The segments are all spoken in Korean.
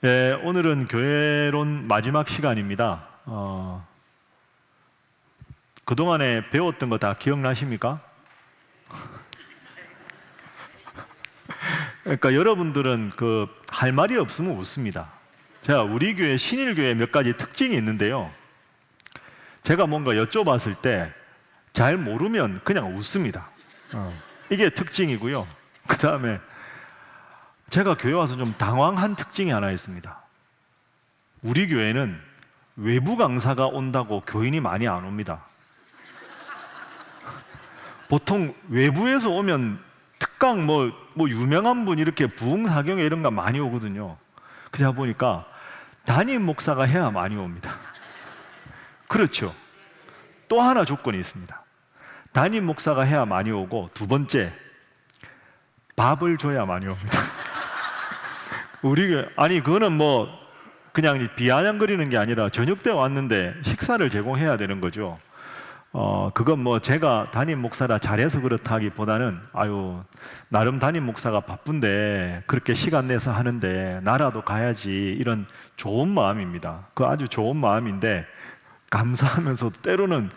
예, 오늘은 교회론 마지막 시간입니다. 그동안에 배웠던 거 다 기억나십니까? 그러니까 여러분들은 할 말이 없으면 웃습니다. 제가 우리 교회 신일교회 몇 가지 특징이 있는데요. 제가 뭔가 여쭤봤을 때 잘 모르면 그냥 웃습니다. 이게 특징이고요. 그 다음에 제가 교회 와서 좀 당황한 특징이 하나 있습니다. 우리 교회는 외부 강사가 온다고 교인이 많이 안 옵니다. 보통 외부에서 오면 특강 뭐 유명한 분 이렇게 부흥사경회 이런 거 많이 오거든요. 그러다 보니까 담임 목사가 해야 많이 옵니다. 그렇죠. 또 하나 조건이 있습니다. 담임 목사가 해야 많이 오고, 두 번째, 밥을 줘야 많이 옵니다. 그거는 그냥 비아냥거리는 게 아니라 저녁 때 왔는데 식사를 제공해야 되는 거죠. 그건 제가 담임 목사라 잘해서 그렇다기보다는 나름 담임 목사가 바쁜데 그렇게 시간 내서 하는데 나라도 가야지, 이런 좋은 마음입니다. 그 아주 좋은 마음인데, 감사하면서 때로는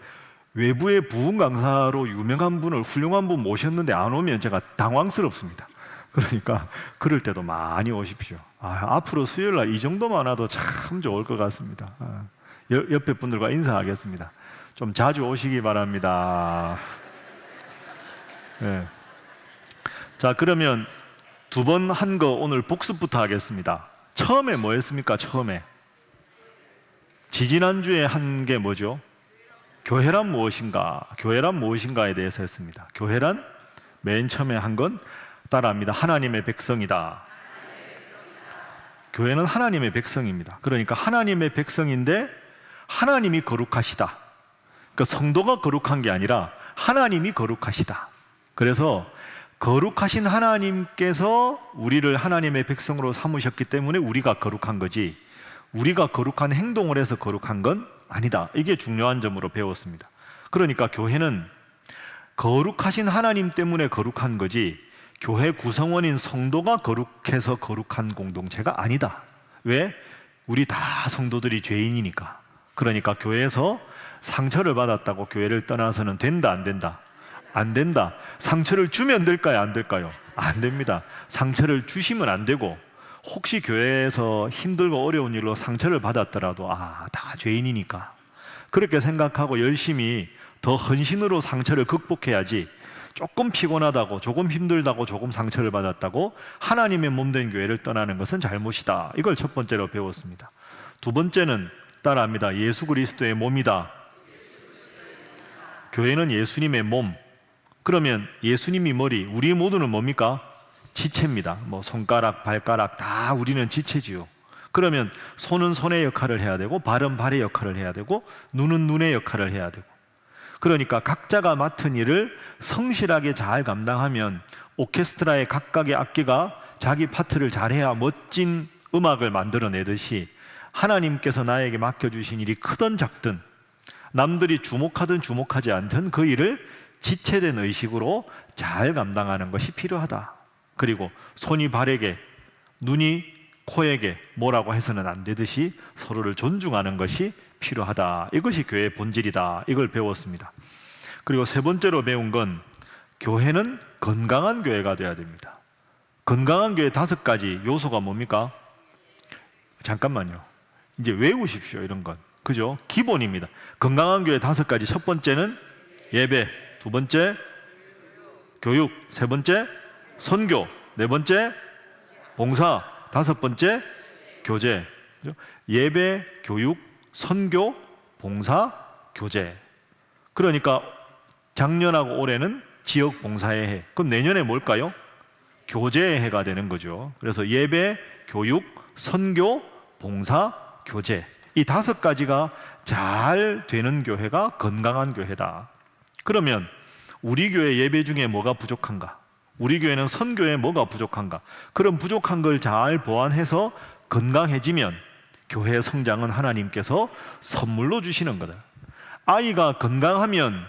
외부의 부흥 강사로 유명한 분을, 훌륭한 분 모셨는데 안 오면 제가 당황스럽습니다. 그러니까 그럴 때도 많이 오십시오. 앞으로 수요일 날 이 정도만 와도 참 좋을 것 같습니다. 옆에 분들과 인사하겠습니다. 좀 자주 오시기 바랍니다. 네. 자, 그러면 두 번 한 거 오늘 복습부터 하겠습니다. 처음에 뭐 했습니까? 처음에 지지난주에 한 게 뭐죠? 교회란 무엇인가? 교회란 무엇인가에 대해서 했습니다. 교회란 맨 처음에 한 건 따라합니다. 하나님의 백성이다. 교회는 하나님의 백성입니다. 그러니까 하나님의 백성인데 하나님이 거룩하시다. 그러니까 성도가 거룩한 게 아니라 하나님이 거룩하시다. 그래서 거룩하신 하나님께서 우리를 하나님의 백성으로 삼으셨기 때문에 우리가 거룩한 거지, 우리가 거룩한 행동을 해서 거룩한 건 아니다. 이게 중요한 점으로 배웠습니다. 그러니까 교회는 거룩하신 하나님 때문에 거룩한 거지, 교회 구성원인 성도가 거룩해서 거룩한 공동체가 아니다. 왜? 우리 다 성도들이 죄인이니까. 그러니까 교회에서 상처를 받았다고 교회를 떠나서는 된다, 안 된다? 안 된다. 상처를 주면 될까요, 안 될까요? 안 됩니다. 상처를 주시면 안 되고, 혹시 교회에서 힘들고 어려운 일로 상처를 받았더라도 다 죄인이니까 그렇게 생각하고 열심히 더 헌신으로 상처를 극복해야지, 조금 피곤하다고, 조금 힘들다고, 조금 상처를 받았다고 하나님의 몸된 교회를 떠나는 것은 잘못이다. 이걸 첫 번째로 배웠습니다. 두 번째는 따라합니다. 예수 그리스도의 몸이다. 교회는 예수님의 몸. 그러면 예수님이 머리, 우리 모두는 뭡니까? 지체입니다. 손가락, 발가락 다 우리는 지체지요. 그러면 손은 손의 역할을 해야 되고, 발은 발의 역할을 해야 되고, 눈은 눈의 역할을 해야 되고, 그러니까 각자가 맡은 일을 성실하게 잘 감당하면 오케스트라의 각각의 악기가 자기 파트를 잘해야 멋진 음악을 만들어내듯이, 하나님께서 나에게 맡겨주신 일이 크든 작든 남들이 주목하든 주목하지 않든 그 일을 지체된 의식으로 잘 감당하는 것이 필요하다. 그리고 손이 발에게, 눈이 코에게 뭐라고 해서는 안 되듯이 서로를 존중하는 것이 필요하다. 이것이 교회의 본질이다. 이걸 배웠습니다. 그리고 세 번째로 배운 건 교회는 건강한 교회가 되어야 됩니다. 건강한 교회 5가지 요소가 뭡니까? 잠깐만요. 이제 외우십시오. 이런 건. 그죠? 기본입니다. 건강한 교회 5가지. 첫 번째는 예배, 두 번째 교육, 세 번째 선교, 네 번째 봉사, 다섯 번째 교제. 예배, 교육, 선교, 봉사, 교제. 그러니까 작년하고 올해는 지역 봉사의 해. 그럼 내년에 뭘까요? 교제의 해가 되는 거죠. 그래서 예배, 교육, 선교, 봉사, 교제. 이 5가지가 잘 되는 교회가 건강한 교회다. 그러면 우리 교회 예배 중에 뭐가 부족한가? 우리 교회는 선교에 뭐가 부족한가? 그런 부족한 걸 잘 보완해서 건강해지면 교회의 성장은 하나님께서 선물로 주시는 거다. 아이가 건강하면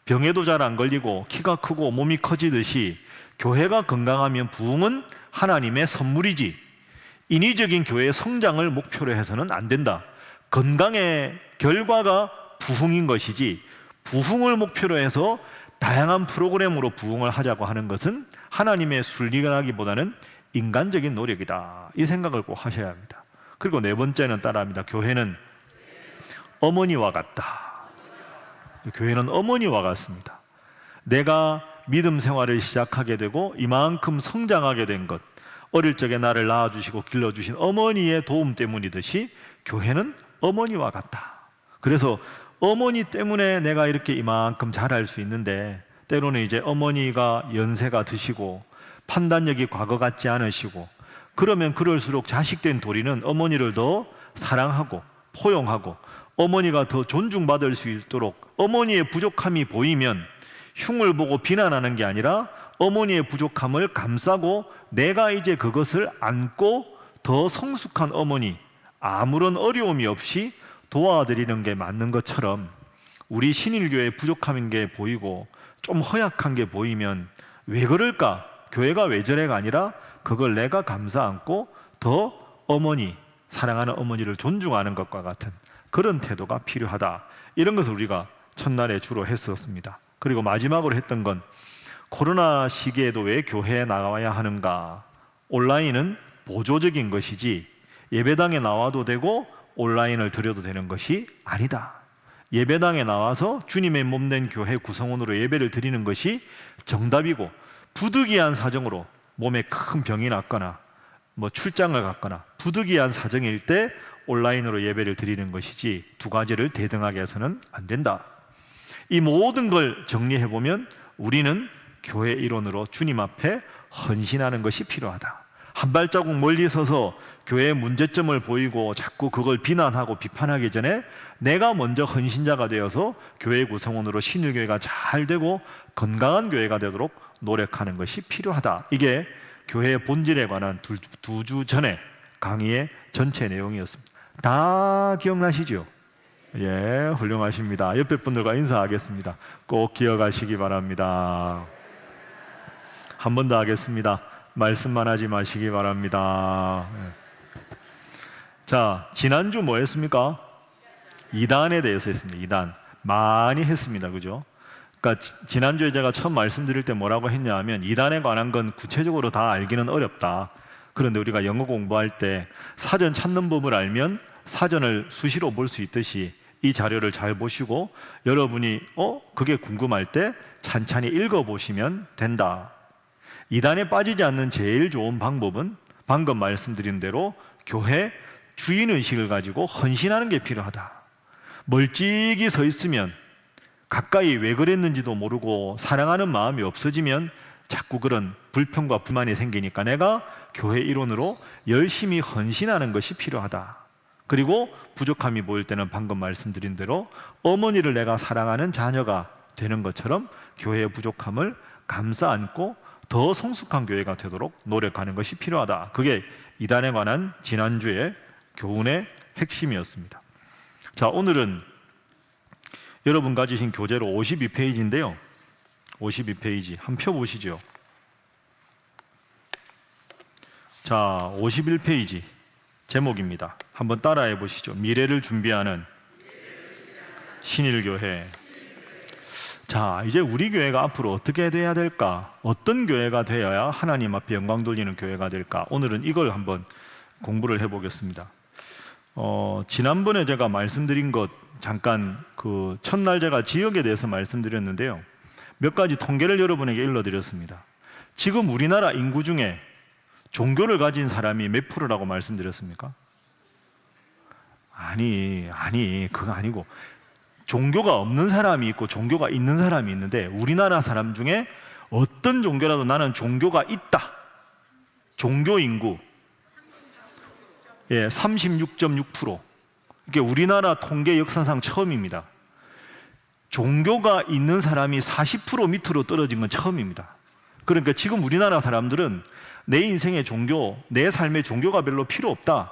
병에도 잘 안 걸리고 키가 크고 몸이 커지듯이 교회가 건강하면 부흥은 하나님의 선물이지, 인위적인 교회의 성장을 목표로 해서는 안 된다. 건강의 결과가 부흥인 것이지, 부흥을 목표로 해서 다양한 프로그램으로 부흥을 하자고 하는 것은 하나님의 순리라기보다는 인간적인 노력이다. 이 생각을 꼭 하셔야 합니다. 그리고 네 번째는 따라합니다. 교회는 어머니와 같다. 교회는 어머니와 같습니다. 내가 믿음 생활을 시작하게 되고 이만큼 성장하게 된 것, 어릴 적에 나를 낳아주시고 길러주신 어머니의 도움 때문이듯이 교회는 어머니와 같다. 그래서 어머니 때문에 내가 이렇게 이만큼 잘할 수 있는데, 때로는 이제 어머니가 연세가 드시고 판단력이 과거 같지 않으시고, 그러면 그럴수록 자식된 도리는 어머니를 더 사랑하고 포용하고 어머니가 더 존중받을 수 있도록, 어머니의 부족함이 보이면 흉을 보고 비난하는 게 아니라 어머니의 부족함을 감싸고 내가 이제 그것을 안고 더 성숙한 어머니, 아무런 어려움이 없이 도와드리는 게 맞는 것처럼, 우리 신일교회의 부족함인 게 보이고 좀 허약한 게 보이면 왜 그럴까? 교회가 왜 저래가 아니라 그걸 내가 감싸 안고 더 어머니, 사랑하는 어머니를 존중하는 것과 같은 그런 태도가 필요하다. 이런 것을 우리가 첫날에 주로 했었습니다. 그리고 마지막으로 했던 건, 코로나 시기에도 왜 교회에 나와야 하는가? 온라인은 보조적인 것이지 예배당에 나와도 되고 온라인을 드려도 되는 것이 아니다. 예배당에 나와서 주님의 몸된 교회 구성원으로 예배를 드리는 것이 정답이고, 부득이한 사정으로 몸에 큰 병이 났거나 출장을 갔거나 부득이한 사정일 때 온라인으로 예배를 드리는 것이지 두 가지를 대등하게 해서는 안 된다. 이 모든 걸 정리해 보면 우리는 교회 일원으로 주님 앞에 헌신하는 것이 필요하다. 한 발자국 멀리 서서 교회의 문제점을 보이고 자꾸 그걸 비난하고 비판하기 전에 내가 먼저 헌신자가 되어서 교회 구성원으로 신일교회가 잘 되고 건강한 교회가 되도록 노력하는 것이 필요하다. 이게 교회의 본질에 관한 두 주 전에 강의의 전체 내용이었습니다. 다 기억나시죠? 예, 훌륭하십니다. 옆에 분들과 인사하겠습니다. 꼭 기억하시기 바랍니다. 한 번 더 하겠습니다. 말씀만 하지 마시기 바랍니다. 자, 지난주 뭐 했습니까? 이단에 대해서 했습니다. 이단. 많이 했습니다. 그죠? 그러니까 지난주에 제가 처음 말씀드릴 때 뭐라고 했냐 하면, 이단에 관한 건 구체적으로 다 알기는 어렵다. 그런데 우리가 영어 공부할 때 사전 찾는 법을 알면 사전을 수시로 볼 수 있듯이 이 자료를 잘 보시고 여러분이 그게 궁금할 때 찬찬히 읽어보시면 된다. 이단에 빠지지 않는 제일 좋은 방법은 방금 말씀드린 대로 교회 주인의식을 가지고 헌신하는 게 필요하다. 멀찍이 서 있으면, 가까이 왜 그랬는지도 모르고 사랑하는 마음이 없어지면 자꾸 그런 불평과 불만이 생기니까 내가 교회 일원으로 열심히 헌신하는 것이 필요하다. 그리고 부족함이 보일 때는 방금 말씀드린 대로 어머니를 내가 사랑하는 자녀가 되는 것처럼 교회의 부족함을 감싸 안고 더 성숙한 교회가 되도록 노력하는 것이 필요하다. 그게 이단에 관한 지난주의 교훈의 핵심이었습니다. 자, 오늘은 여러분 가지신 교재로 52페이지인데요. 52페이지 한 표 보시죠. 자, 51페이지 제목입니다. 한번 따라해 보시죠. 미래를 준비하는 신일교회. 자, 이제 우리 교회가 앞으로 어떻게 돼야 될까? 어떤 교회가 되어야 하나님 앞에 영광 돌리는 교회가 될까? 오늘은 이걸 한번 공부를 해보겠습니다. 지난번에 제가 말씀드린 것 잠깐 그 첫날 제가 지역에 대해서 말씀드렸는데요. 몇 가지 통계를 여러분에게 일러드렸습니다. 지금 우리나라 인구 중에 종교를 가진 사람이 몇 프로라고 말씀드렸습니까? 아니, 그거 아니고 종교가 없는 사람이 있고 종교가 있는 사람이 있는데, 우리나라 사람 중에 어떤 종교라도 나는 종교가 있다. 종교 인구 36.6%. 이게 우리나라 통계 역사상 처음입니다. 종교가 있는 사람이 40% 밑으로 떨어진 건 처음입니다. 그러니까 지금 우리나라 사람들은 내 인생의 종교, 내 삶의 종교가 별로 필요 없다,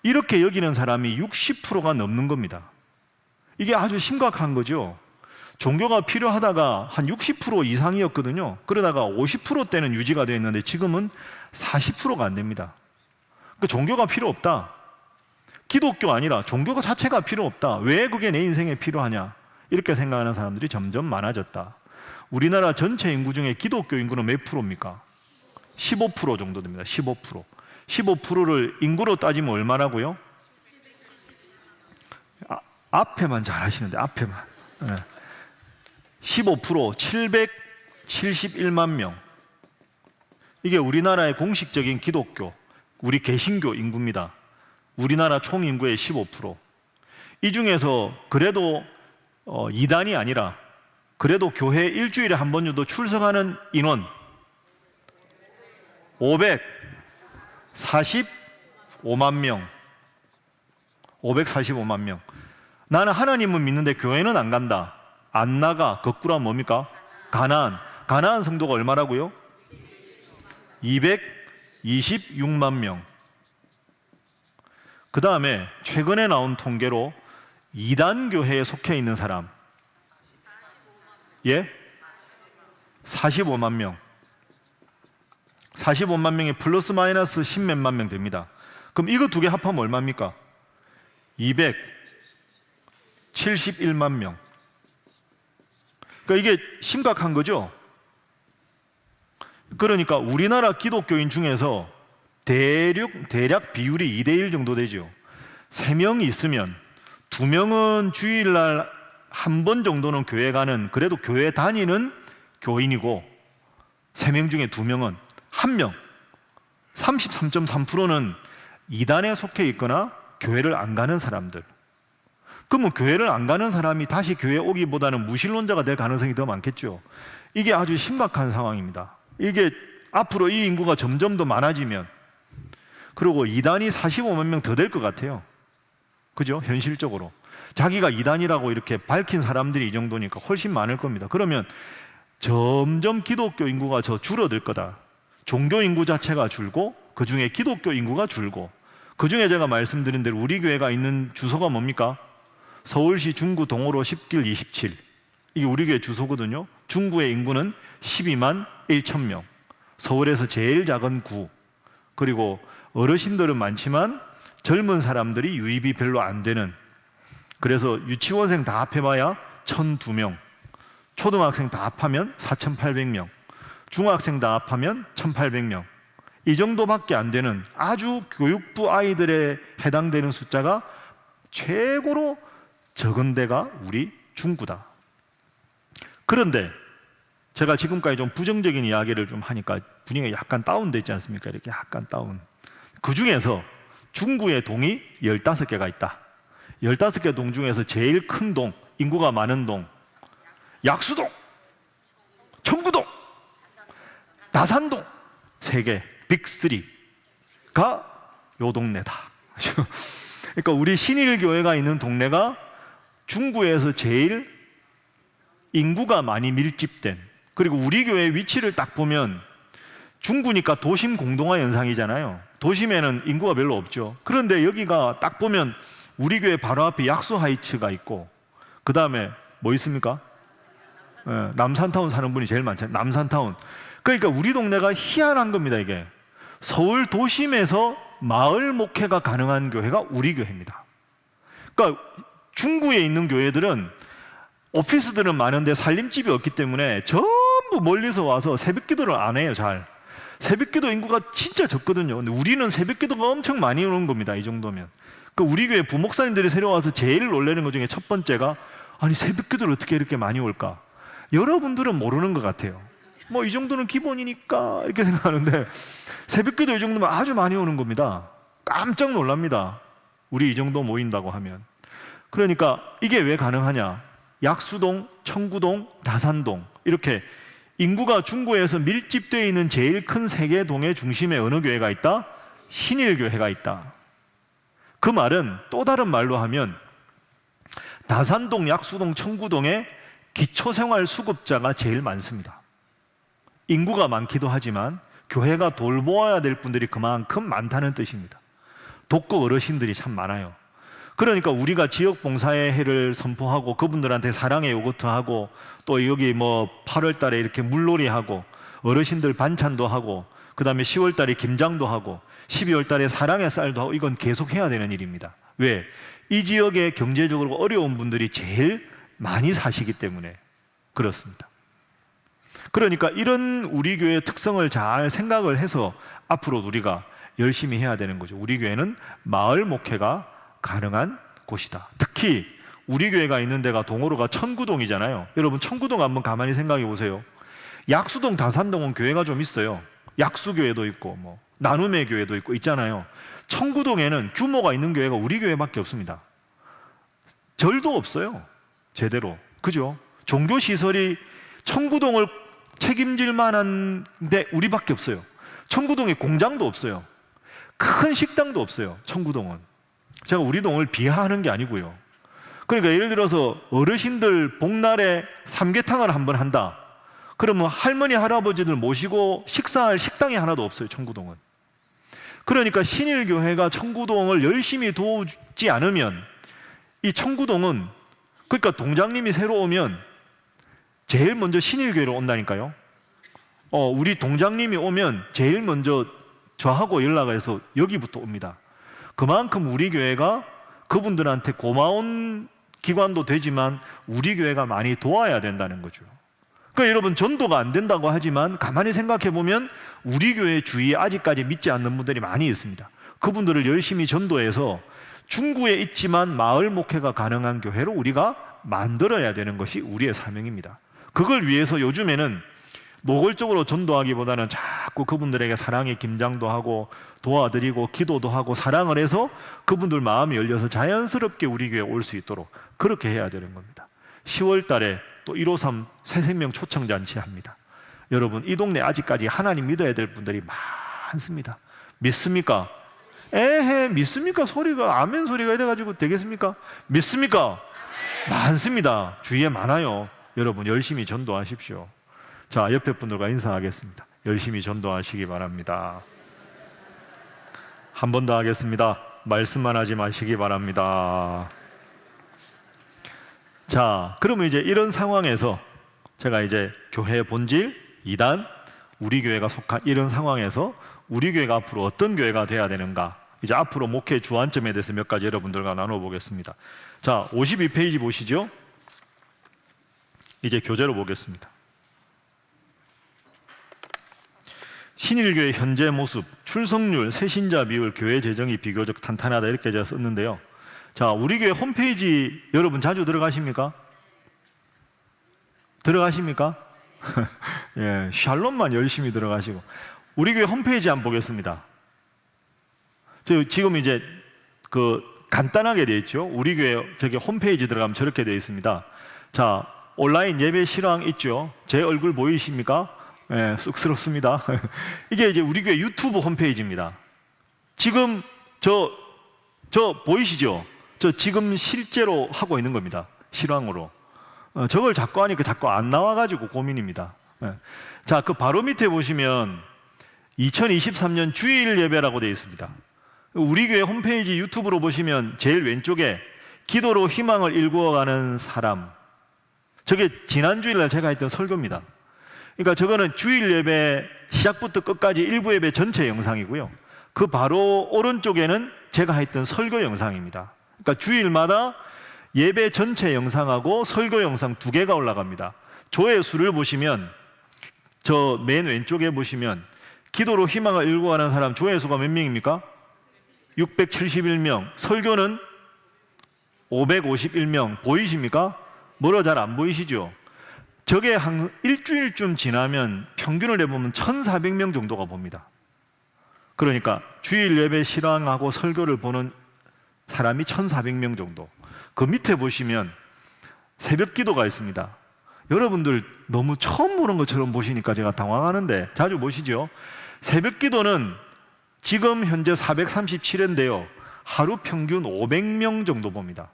이렇게 여기는 사람이 60%가 넘는 겁니다. 이게 아주 심각한 거죠. 종교가 필요하다가 한 60% 이상이었거든요. 그러다가 50%대는 유지가 되어 있는데 지금은 40%가 안 됩니다. 그 종교가 필요 없다. 기독교 아니라 종교가 자체가 필요 없다. 왜 그게 내 인생에 필요하냐? 이렇게 생각하는 사람들이 점점 많아졌다. 우리나라 전체 인구 중에 기독교 인구는 몇 프로입니까? 15% 정도 됩니다. 15%. 15%를 인구로 따지면 얼마라고요? 앞에만 잘 하시는데, 앞에만. 네. 15% 771만 명. 이게 우리나라의 공식적인 기독교, 우리 개신교 인구입니다. 우리나라 총 인구의 15%. 이 중에서 그래도 이단이 아니라 그래도 교회 일주일에 한 번 정도 출석하는 인원 545만 명. 545만 명. 나는 하나님은 믿는데 교회는 안 간다. 안 나가. 거꾸로 하면 뭡니까? 가나안. 가나안 성도가 얼마라고요? 226만 명. 그 다음에 최근에 나온 통계로 이단 교회에 속해 있는 사람, 예? 45만 명. 45만 명이 플러스 마이너스 10몇만 명 됩니다. 그럼 이거 두 개 합하면 얼마입니까? 271만 명. 그러니까 이게 심각한 거죠. 그러니까 우리나라 기독교인 중에서 대략 비율이 2대1 정도 되죠. 3명이 있으면 2명은 주일날 한 번 정도는 교회 가는, 그래도 교회 다니는 교인이고, 3명 중에 2명은 1명, 33.3%는 이단에 속해 있거나 교회를 안 가는 사람들. 그러면 교회를 안 가는 사람이 다시 교회에 오기보다는 무신론자가 될 가능성이 더 많겠죠. 이게 아주 심각한 상황입니다. 이게 앞으로 이 인구가 점점 더 많아지면, 그리고 이단이 45만 명 더 될 것 같아요. 그죠? 현실적으로 자기가 이단이라고 이렇게 밝힌 사람들이 이 정도니까 훨씬 많을 겁니다. 그러면 점점 기독교 인구가 더 줄어들 거다. 종교 인구 자체가 줄고, 그 중에 기독교 인구가 줄고, 그 중에 제가 말씀드린 대로 우리 교회가 있는 주소가 뭡니까? 서울시 중구 동호로 10길 27. 이게 우리 교회 주소거든요. 중구의 인구는 12만 1천 명. 서울에서 제일 작은 구. 그리고 어르신들은 많지만 젊은 사람들이 유입이 별로 안 되는, 그래서 유치원생 다 합해봐야 1,002명, 초등학생 다 합하면 4,800명, 중학생 다 합하면 1,800명, 이 정도밖에 안 되는 아주 교육부 아이들에 해당되는 숫자가 최고로 적은 데가 우리 중구다. 그런데 제가 지금까지 좀 부정적인 이야기를 좀 하니까 분위기가 약간 다운돼 있지 않습니까? 이렇게 약간 다운. 그 중에서 중구의 동이 15개가 있다. 15개 동 중에서 제일 큰 동, 인구가 많은 동, 약수동, 청구동, 다산동, 3개, 빅3가 요 동네다. 그러니까 우리 신일교회가 있는 동네가 중구에서 제일 인구가 많이 밀집된, 그리고 우리 교회 위치를 딱 보면 중구니까 도심 공동화 현상이잖아요. 도심에는 인구가 별로 없죠. 그런데 여기가 딱 보면 우리 교회 바로 앞에 약수 하이츠가 있고, 그 다음에 뭐 있습니까? 남산타운 사는 분이 제일 많잖아요. 남산타운. 그러니까 우리 동네가 희한한 겁니다. 이게 서울 도심에서 마을 목회가 가능한 교회가 우리 교회입니다. 그러니까 중구에 있는 교회들은 오피스들은 많은데 살림집이 없기 때문에 전부 멀리서 와서 새벽기도를 안 해요. 잘 새벽기도 인구가 진짜 적거든요. 근데 우리는 새벽기도가 엄청 많이 오는 겁니다. 이 정도면. 그러니까 우리 교회 부목사님들이 새로 와서 제일 놀라는 것 중에 첫 번째가, 아니 새벽기도를 어떻게 이렇게 많이 올까? 여러분들은 모르는 것 같아요. 뭐 이 정도는 기본이니까 이렇게 생각하는데, 새벽기도 이 정도면 아주 많이 오는 겁니다. 깜짝 놀랍니다. 우리 이 정도 모인다고 하면. 그러니까 이게 왜 가능하냐? 약수동, 청구동, 다산동, 이렇게 인구가 중구에서 밀집되어 있는 제일 큰 3개 동의 중심에 어느 교회가 있다? 신일교회가 있다. 그 말은 또 다른 말로 하면 다산동, 약수동, 청구동에 기초생활 수급자가 제일 많습니다. 인구가 많기도 하지만 교회가 돌보아야 될 분들이 그만큼 많다는 뜻입니다. 독거 어르신들이 참 많아요. 그러니까 우리가 지역 봉사의 해를 선포하고 그분들한테 사랑의 요거트하고, 또 여기 뭐 8월 달에 이렇게 물놀이하고 어르신들 반찬도 하고, 그 다음에 10월 달에 김장도 하고 12월 달에 사랑의 쌀도 하고 이건 계속 해야 되는 일입니다. 왜? 이 지역에 경제적으로 어려운 분들이 제일 많이 사시기 때문에 그렇습니다. 그러니까 이런 우리 교회의 특성을 잘 생각을 해서 앞으로 우리가 열심히 해야 되는 거죠. 우리 교회는 마을 목회가 가능한 곳이다. 특히 우리 교회가 있는 데가 동호로가 천구동이잖아요. 여러분 천구동 한번 가만히 생각해 보세요. 약수동, 다산동은 교회가 좀 있어요. 약수교회도 있고 뭐 나눔의 교회도 있고 있잖아요. 천구동에는 규모가 있는 교회가 우리 교회밖에 없습니다. 절도 없어요. 제대로. 그죠? 종교시설이 천구동을 책임질 만한데 우리밖에 없어요. 천구동에 공장도 없어요. 큰 식당도 없어요. 천구동은. 제가 우리 동을 비하하는 게 아니고요. 그러니까 예를 들어서 어르신들 복날에 삼계탕을 한번 한다. 그러면 할머니, 할아버지들 모시고 식사할 식당이 하나도 없어요. 천구동은. 그러니까 신일교회가 천구동을 열심히 도우지 않으면 이 천구동은, 그러니까 동장님이 새로 오면 제일 먼저 신일교회로 온다니까요. 우리 동장님이 오면 제일 먼저 저하고 연락해서 여기부터 옵니다. 그만큼 우리 교회가 그분들한테 고마운 기관도 되지만 우리 교회가 많이 도와야 된다는 거죠. 그러니까 여러분 전도가 안 된다고 하지만 가만히 생각해 보면 우리 교회 주위에 아직까지 믿지 않는 분들이 많이 있습니다. 그분들을 열심히 전도해서 중구에 있지만 마을 목회가 가능한 교회로 우리가 만들어야 되는 것이 우리의 사명입니다. 그걸 위해서 요즘에는 노골적으로 전도하기보다는 자꾸 그분들에게 사랑의 김장도 하고 도와드리고 기도도 하고 사랑을 해서 그분들 마음이 열려서 자연스럽게 우리 교회에 올 수 있도록 그렇게 해야 되는 겁니다. 10월 달에 또 153 새생명 초청잔치 합니다. 여러분 이 동네 아직까지 하나님 믿어야 될 분들이 많습니다. 믿습니까? 에헤 믿습니까? 소리가 아멘 소리가 이래가지고 되겠습니까? 믿습니까? 많습니다. 주위에 많아요. 여러분 열심히 전도하십시오. 자, 옆에 분들과 인사하겠습니다. 열심히 전도하시기 바랍니다. 한 번 더 하겠습니다. 말씀만 하지 마시기 바랍니다. 자, 그러면 이제 이런 상황에서 제가 이제 교회의 본질 2단 우리 교회가 속한 이런 상황에서 우리 교회가 앞으로 어떤 교회가 돼야 되는가, 이제 앞으로 목회 주안점에 대해서 몇 가지 여러분들과 나눠보겠습니다. 자, 52페이지 보시죠. 이제 교재로 보겠습니다. 신일교회 현재 모습, 출석률, 새신자 비율, 교회 재정이 비교적 탄탄하다 이렇게 제가 썼는데요. 자, 우리 교회 홈페이지 여러분 자주 들어가십니까? 들어가십니까? 예, 샬롬만 열심히 들어가시고 우리 교회 홈페이지 한번 보겠습니다. 지금 이제 간단하게 되어 있죠. 우리 교회 저기 홈페이지 들어가면 저렇게 되어 있습니다. 자, 온라인 예배 실황 있죠. 제 얼굴 보이십니까? 예, 쑥스럽습니다. 이게 이제 우리 교회 유튜브 홈페이지입니다. 지금 저 보이시죠? 저 지금 실제로 하고 있는 겁니다. 실황으로. 저걸 자꾸 하니까 자꾸 안 나와가지고 고민입니다. 예. 자, 그 바로 밑에 보시면 2023년 주일 예배라고 되어 있습니다. 우리 교회 홈페이지 유튜브로 보시면 제일 왼쪽에 기도로 희망을 일구어가는 사람, 저게 지난 주일날 제가 했던 설교입니다. 그러니까 저거는 주일 예배 시작부터 끝까지 일부 예배 전체 영상이고요. 그 바로 오른쪽에는 제가 했던 설교 영상입니다. 그러니까 주일마다 예배 전체 영상하고 설교 영상 2개가 올라갑니다. 조회수를 보시면 저 맨 왼쪽에 보시면 기도로 희망을 일구어가는 사람 조회수가 몇 명입니까? 671명. 설교는 551명. 보이십니까? 뭐라 잘 안 보이시죠? 저게 한 일주일쯤 지나면 평균을 해보면 1,400명 정도가 봅니다. 그러니까 주일 예배 실황하고 설교를 보는 사람이 1,400명 정도. 그 밑에 보시면 새벽 기도가 있습니다. 여러분들 너무 처음 보는 것처럼 보시니까 제가 당황하는데 자주 보시죠. 새벽 기도는 지금 현재 437회인데요. 하루 평균 500명 정도 봅니다.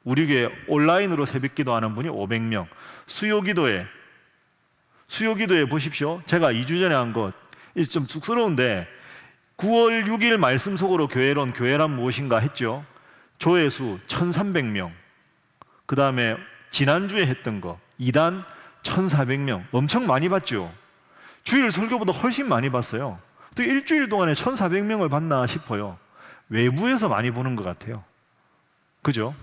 우리 교회 온라인으로 새벽 기도하는 분이 500명. 수요 기도에 보십시오. 제가 2주 전에 한 것 좀 쑥스러운데 9월 6일 말씀 속으로 교회란 무엇인가 했죠. 조회수 1,300명. 그 다음에 지난주에 했던 거 2단 1,400명. 엄청 많이 봤죠. 주일 설교보다 훨씬 많이 봤어요. 또 일주일 동안에 1,400명을 봤나 싶어요. 외부에서 많이 보는 것 같아요. 그죠?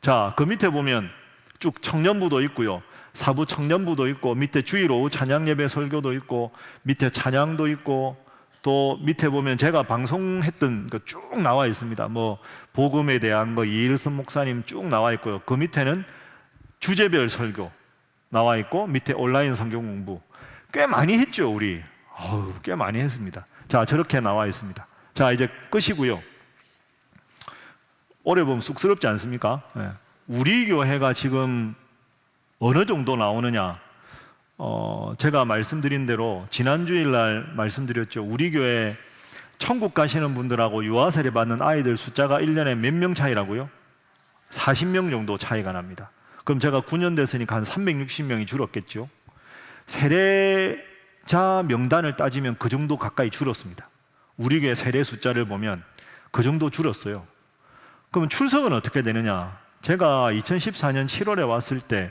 자, 그 밑에 보면 쭉 청년부도 있고요. 사부 청년부도 있고, 밑에 주일 오후 찬양 예배 설교도 있고, 밑에 찬양도 있고, 또 밑에 보면 제가 방송했던 거 쭉 나와 있습니다. 뭐 복음에 대한 거 이일선 목사님 쭉 나와 있고요. 그 밑에는 주제별 설교 나와 있고, 밑에 온라인 성경 공부 꽤 많이 했죠, 우리. 꽤 많이 했습니다. 자, 저렇게 나와 있습니다. 자, 이제 끝이고요. 오래 보면 쑥스럽지 않습니까? 네. 우리 교회가 지금 어느 정도 나오느냐? 제가 말씀드린 대로 지난 주일날 말씀드렸죠. 우리 교회 천국 가시는 분들하고 유아 세례 받는 아이들 숫자가 1년에 몇 명 차이라고요? 40명 정도 차이가 납니다. 그럼 제가 9년 됐으니까 한 360명이 줄었겠죠. 세례자 명단을 따지면 그 정도 가까이 줄었습니다. 우리 교회 세례 숫자를 보면 그 정도 줄었어요. 그럼 출석은 어떻게 되느냐? 제가 2014년 7월에 왔을 때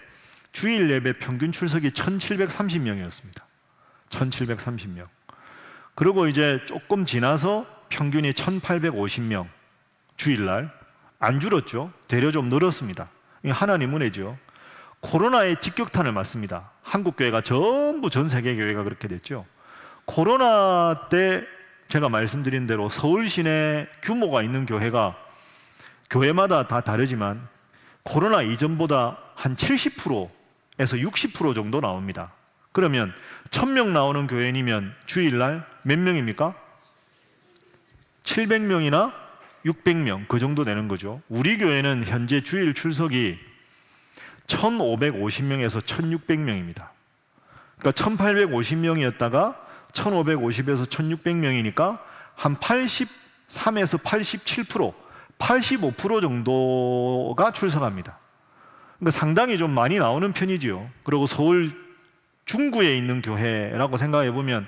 주일 예배 평균 출석이 1,730명이었습니다. 1,730명. 그리고 이제 조금 지나서 평균이 1,850명. 주일날 안 줄었죠. 되려 좀 늘었습니다. 이게 하나님 은혜죠. 코로나의 직격탄을 맞습니다. 한국 교회가 전부 전 세계 교회가 그렇게 됐죠. 코로나 때 제가 말씀드린 대로 서울 시내 규모가 있는 교회가 교회마다 다 다르지만 코로나 이전보다 한 70%에서 60% 정도 나옵니다. 그러면 1,000명 나오는 교회이면 주일날 몇 명입니까? 700명이나 600명 그 정도 되는 거죠. 우리 교회는 현재 주일 출석이 1,550명에서 1,600명입니다. 그러니까 1,850명이었다가 1,550에서 1,600명이니까 한 83에서 87%, 85% 정도가 출석합니다. 그러니까 상당히 좀 많이 나오는 편이지요. 그리고 서울 중구에 있는 교회라고 생각해 보면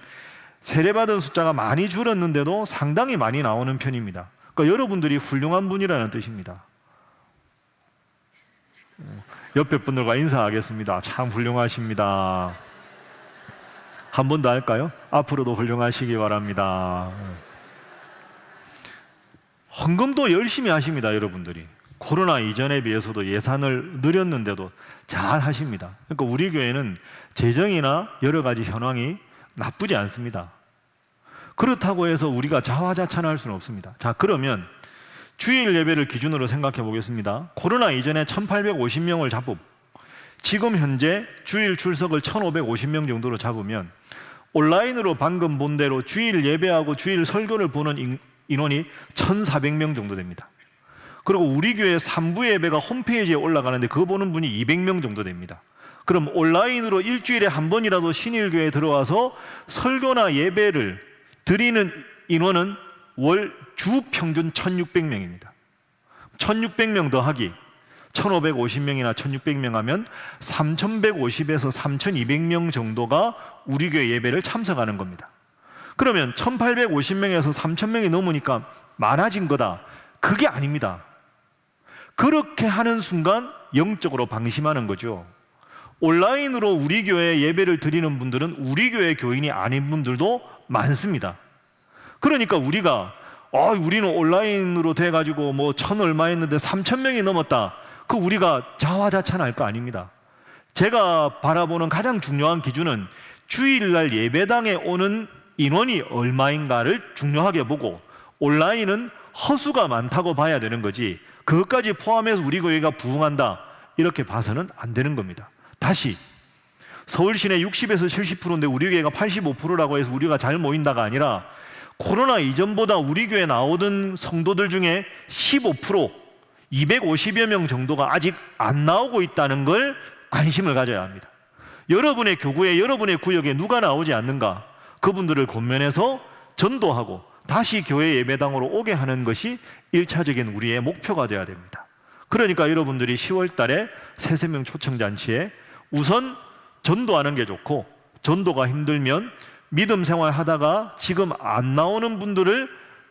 세례받은 숫자가 많이 줄었는데도 상당히 많이 나오는 편입니다. 그러니까 여러분들이 훌륭한 분이라는 뜻입니다. 옆에 분들과 인사하겠습니다. 참 훌륭하십니다. 한 번 더 할까요? 앞으로도 훌륭하시기 바랍니다. 헌금도 열심히 하십니다, 여러분들이. 코로나 이전에 비해서도 예산을 늘렸는데도 잘 하십니다. 그러니까 우리 교회는 재정이나 여러 가지 현황이 나쁘지 않습니다. 그렇다고 해서 우리가 자화자찬할 수는 없습니다. 자, 그러면 주일 예배를 기준으로 생각해 보겠습니다. 코로나 이전에 1,850명을 잡고 지금 현재 주일 출석을 1,550명 정도로 잡으면 온라인으로 방금 본 대로 주일 예배하고 주일 설교를 보는 인원이 1,400명 정도 됩니다. 그리고 우리 교회 3부 예배가 홈페이지에 올라가는데 그거 보는 분이 200명 정도 됩니다. 그럼 온라인으로 일주일에 한 번이라도 신일교회에 들어와서 설교나 예배를 드리는 인원은 월 주 평균 1,600명입니다. 1,600명 더하기 1,550명이나 1,600명 하면 3,150에서 3,200명 정도가 우리 교회 예배를 참석하는 겁니다. 그러면 1,850명에서 3,000명이 넘으니까 많아진 거다. 그게 아닙니다. 그렇게 하는 순간 영적으로 방심하는 거죠. 온라인으로 우리 교회 예배를 드리는 분들은 우리 교회 교인이 아닌 분들도 많습니다. 그러니까 우리가 우리는 온라인으로 돼가지고 뭐 1,000 얼마 했는데 3,000명이 넘었다. 그 우리가 자화자찬할 거 아닙니다. 제가 바라보는 가장 중요한 기준은 주일날 예배당에 오는 인원이 얼마인가를 중요하게 보고 온라인은 허수가 많다고 봐야 되는 거지 그것까지 포함해서 우리 교회가 부흥한다 이렇게 봐서는 안 되는 겁니다. 다시 서울 시내 60에서 70%인데 우리 교회가 85%라고 해서 우리가 잘 모인다가 아니라 코로나 이전보다 우리 교회 나오던 성도들 중에 15%, 250여 명 정도가 아직 안 나오고 있다는 걸 관심을 가져야 합니다. 여러분의 교구에 여러분의 구역에 누가 나오지 않는가 그분들을 권면해서 전도하고 다시 교회 예배당으로 오게 하는 것이 1차적인 우리의 목표가 되어야 됩니다. 그러니까 여러분들이 10월 달에 새세명 초청잔치에 우선 전도하는 게 좋고 전도가 힘들면 믿음 생활 하다가 지금 안 나오는 분들을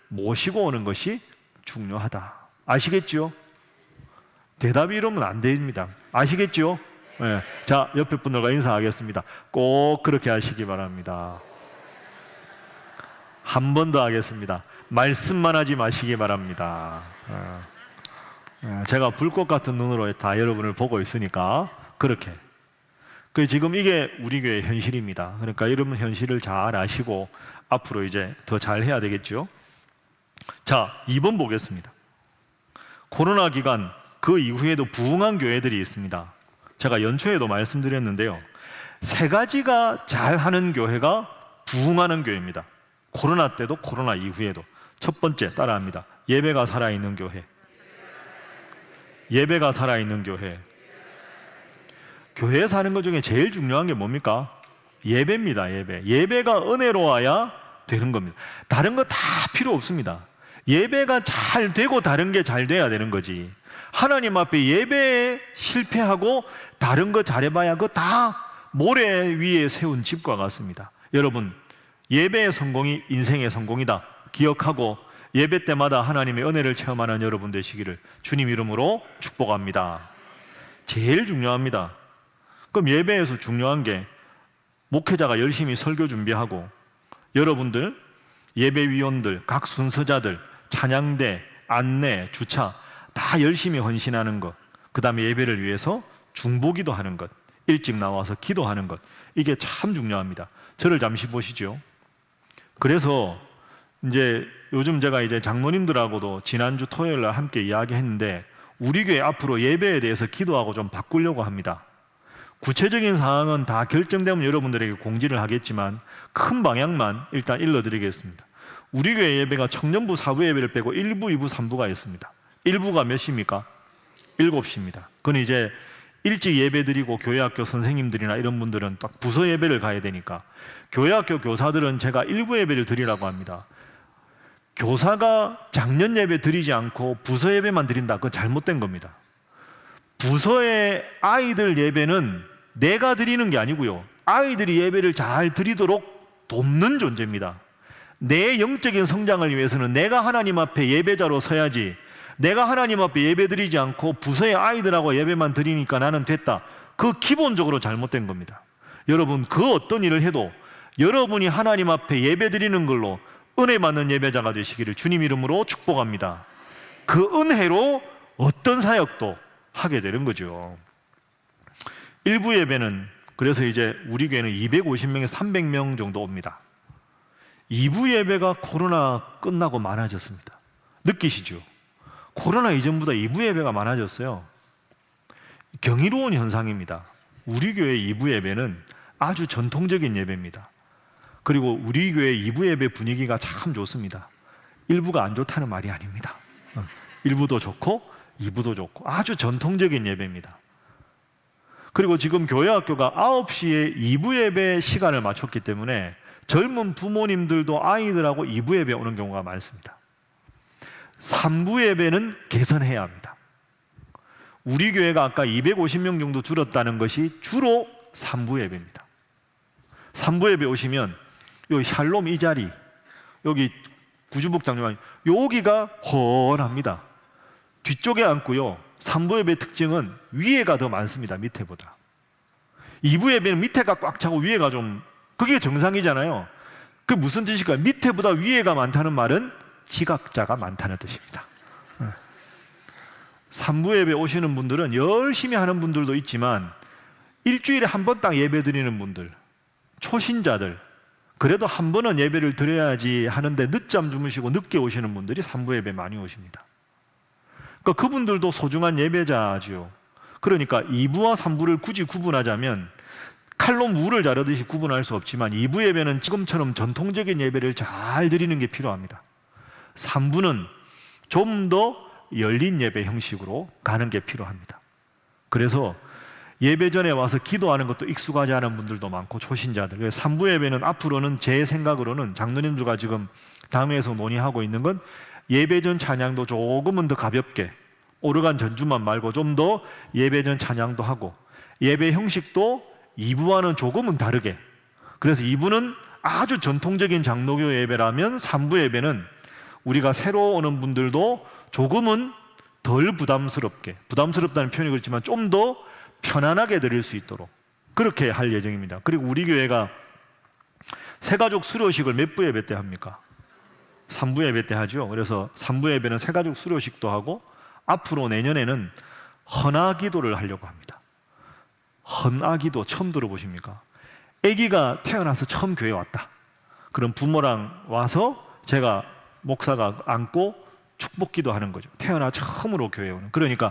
모시고 오는 것이 중요하다. 아시겠죠? 대답이 이러면 안 됩니다. 아시겠죠? 네. 자, 옆에 분들과 인사하겠습니다. 꼭 그렇게 하시기 바랍니다. 한 번 더 하겠습니다. 말씀만 하지 마시기 바랍니다. 제가 불꽃 같은 눈으로 다 여러분을 보고 있으니까 그렇게. 지금 이게 우리 교회의 현실입니다. 그러니까 여러분 현실을 잘 아시고 앞으로 이제 더 잘해야 되겠죠. 자, 2번 보겠습니다. 코로나 기간 그 이후에도 부흥한 교회들이 있습니다. 제가 연초에도 말씀드렸는데요. 3가지가 잘하는 교회가 부흥하는 교회입니다. 코로나 때도 코로나 이후에도. 첫 번째 따라합니다. 예배가 살아있는 교회. 예배가 살아있는 교회. 교회에 사는 것 중에 제일 중요한 게 뭡니까? 예배입니다. 예배. 예배가 은혜로워야 되는 겁니다. 다른 거 다 필요 없습니다. 예배가 잘 되고 다른 게 잘 돼야 되는 거지. 하나님 앞에 예배에 실패하고 다른 거 잘해봐야 그거 다 모래 위에 세운 집과 같습니다. 여러분, 예배의 성공이 인생의 성공이다 기억하고 예배 때마다 하나님의 은혜를 체험하는 여러분 되시기를 주님 이름으로 축복합니다. 제일 중요합니다. 그럼 예배에서 중요한 게 목회자가 열심히 설교 준비하고 여러분들 예배위원들, 각 순서자들, 찬양대, 안내, 주차 다 열심히 헌신하는 것, 그 다음에 예배를 위해서 중보기도 하는 것, 일찍 나와서 기도하는 것, 이게 참 중요합니다. 저를 잠시 보시죠. 그래서 이제 요즘 제가 이제 장로님들하고도 지난주 토요일 날 함께 이야기했는데 우리 교회 앞으로 예배에 대해서 기도하고 좀 바꾸려고 합니다. 구체적인 사항은 다 결정되면 여러분들에게 공지를 하겠지만 큰 방향만 일단 일러드리겠습니다. 우리 교회 예배가 청년부, 사부 예배를 빼고 1부, 2부, 3부가 있습니다. 1부가 몇 시입니까? 7시입니다. 그건 이제 일찍 예배 드리고 교회학교 선생님들이나 이런 분들은 딱 부서 예배를 가야 되니까 교회학교 교사들은 제가 1부 예배를 드리라고 합니다. 교사가 작년 예배 드리지 않고 부서 예배만 드린다. 그건 잘못된 겁니다. 부서의 아이들 예배는 내가 드리는 게 아니고요. 아이들이 예배를 잘 드리도록 돕는 존재입니다. 내 영적인 성장을 위해서는 내가 하나님 앞에 예배자로 서야지 내가 하나님 앞에 예배 드리지 않고 부서의 아이들하고 예배만 드리니까 나는 됐다. 그 기본적으로 잘못된 겁니다. 여러분, 그 어떤 일을 해도 여러분이 하나님 앞에 예배 드리는 걸로 은혜 받는 예배자가 되시기를 주님 이름으로 축복합니다. 그 은혜로 어떤 사역도 하게 되는 거죠. 일부 예배는 그래서 이제 우리 교회는 250명에서 300명 정도 옵니다. 2부 예배가 코로나 끝나고 많아졌습니다. 느끼시죠? 코로나 이전보다 2부 예배가 많아졌어요. 경이로운 현상입니다. 우리 교회 2부 예배는 아주 전통적인 예배입니다. 그리고 우리 교회 2부 예배 분위기가 참 좋습니다. 1부가 안 좋다는 말이 아닙니다. 1부도 좋고 2부도 좋고 아주 전통적인 예배입니다. 그리고 지금 교회학교가 9시에 2부 예배 시간을 맞췄기 때문에 젊은 부모님들도 아이들하고 2부 예배 오는 경우가 많습니다. 3부 예배는 개선해야 합니다. 우리 교회가 아까 250명 정도 줄었다는 것이 주로 3부 예배입니다. 3부 예배 오시면 여기 샬롬 이 자리, 여기 구주복장님 여기가 훤합니다. 뒤쪽에 앉고요. 3부 예배 특징은 위에가 더 많습니다. 밑에보다. 2부 예배는 밑에가 꽉 차고 위에가 좀, 그게 정상이잖아요. 그게 무슨 뜻일까요? 밑에보다 위에가 많다는 말은 지각자가 많다는 뜻입니다. 3부 예배 오시는 분들은 열심히 하는 분들도 있지만 일주일에 한 번 딱 예배 드리는 분들, 초신자들, 그래도 한 번은 예배를 드려야지 하는데 늦잠 주무시고 늦게 오시는 분들이 3부 예배 많이 오십니다. 그러니까 그분들도 소중한 예배자지요. 그러니까 2부와 3부를 굳이 구분하자면 칼로 무를 자르듯이 구분할 수 없지만 2부 예배는 지금처럼 전통적인 예배를 잘 드리는 게 필요합니다. 3부는 좀 더 열린 예배 형식으로 가는 게 필요합니다. 그래서 예배 전에 와서 기도하는 것도 익숙하지 않은 분들도 많고 초신자들. 그래서 3부 예배는 앞으로는 제 생각으로는 장로님들과 지금 당회에서 논의하고 있는 건 예배 전 찬양도 조금은 더 가볍게 오르간 전주만 말고 좀 더 예배 전 찬양도 하고 예배 형식도 2부와는 조금은 다르게, 그래서 2부는 아주 전통적인 장로교 예배라면 3부 예배는 우리가 새로 오는 분들도 조금은 덜 부담스럽게, 부담스럽다는 표현이 그렇지만 좀 더 편안하게 드릴 수 있도록 그렇게 할 예정입니다. 그리고 우리 교회가 새가족 수료식을 몇 부 예배 때 합니까? 3부 예배 때 하죠. 그래서 3부 예배는 새가족 수료식도 하고 앞으로 내년에는 헌화기도를 하려고 합니다. 헌화기도 처음 들어보십니까? 아기가 태어나서 처음 교회 왔다. 그럼 부모랑 와서 제가 목사가 안고 축복기도 하는 거죠. 태어나 처음으로 교회 오는. 그러니까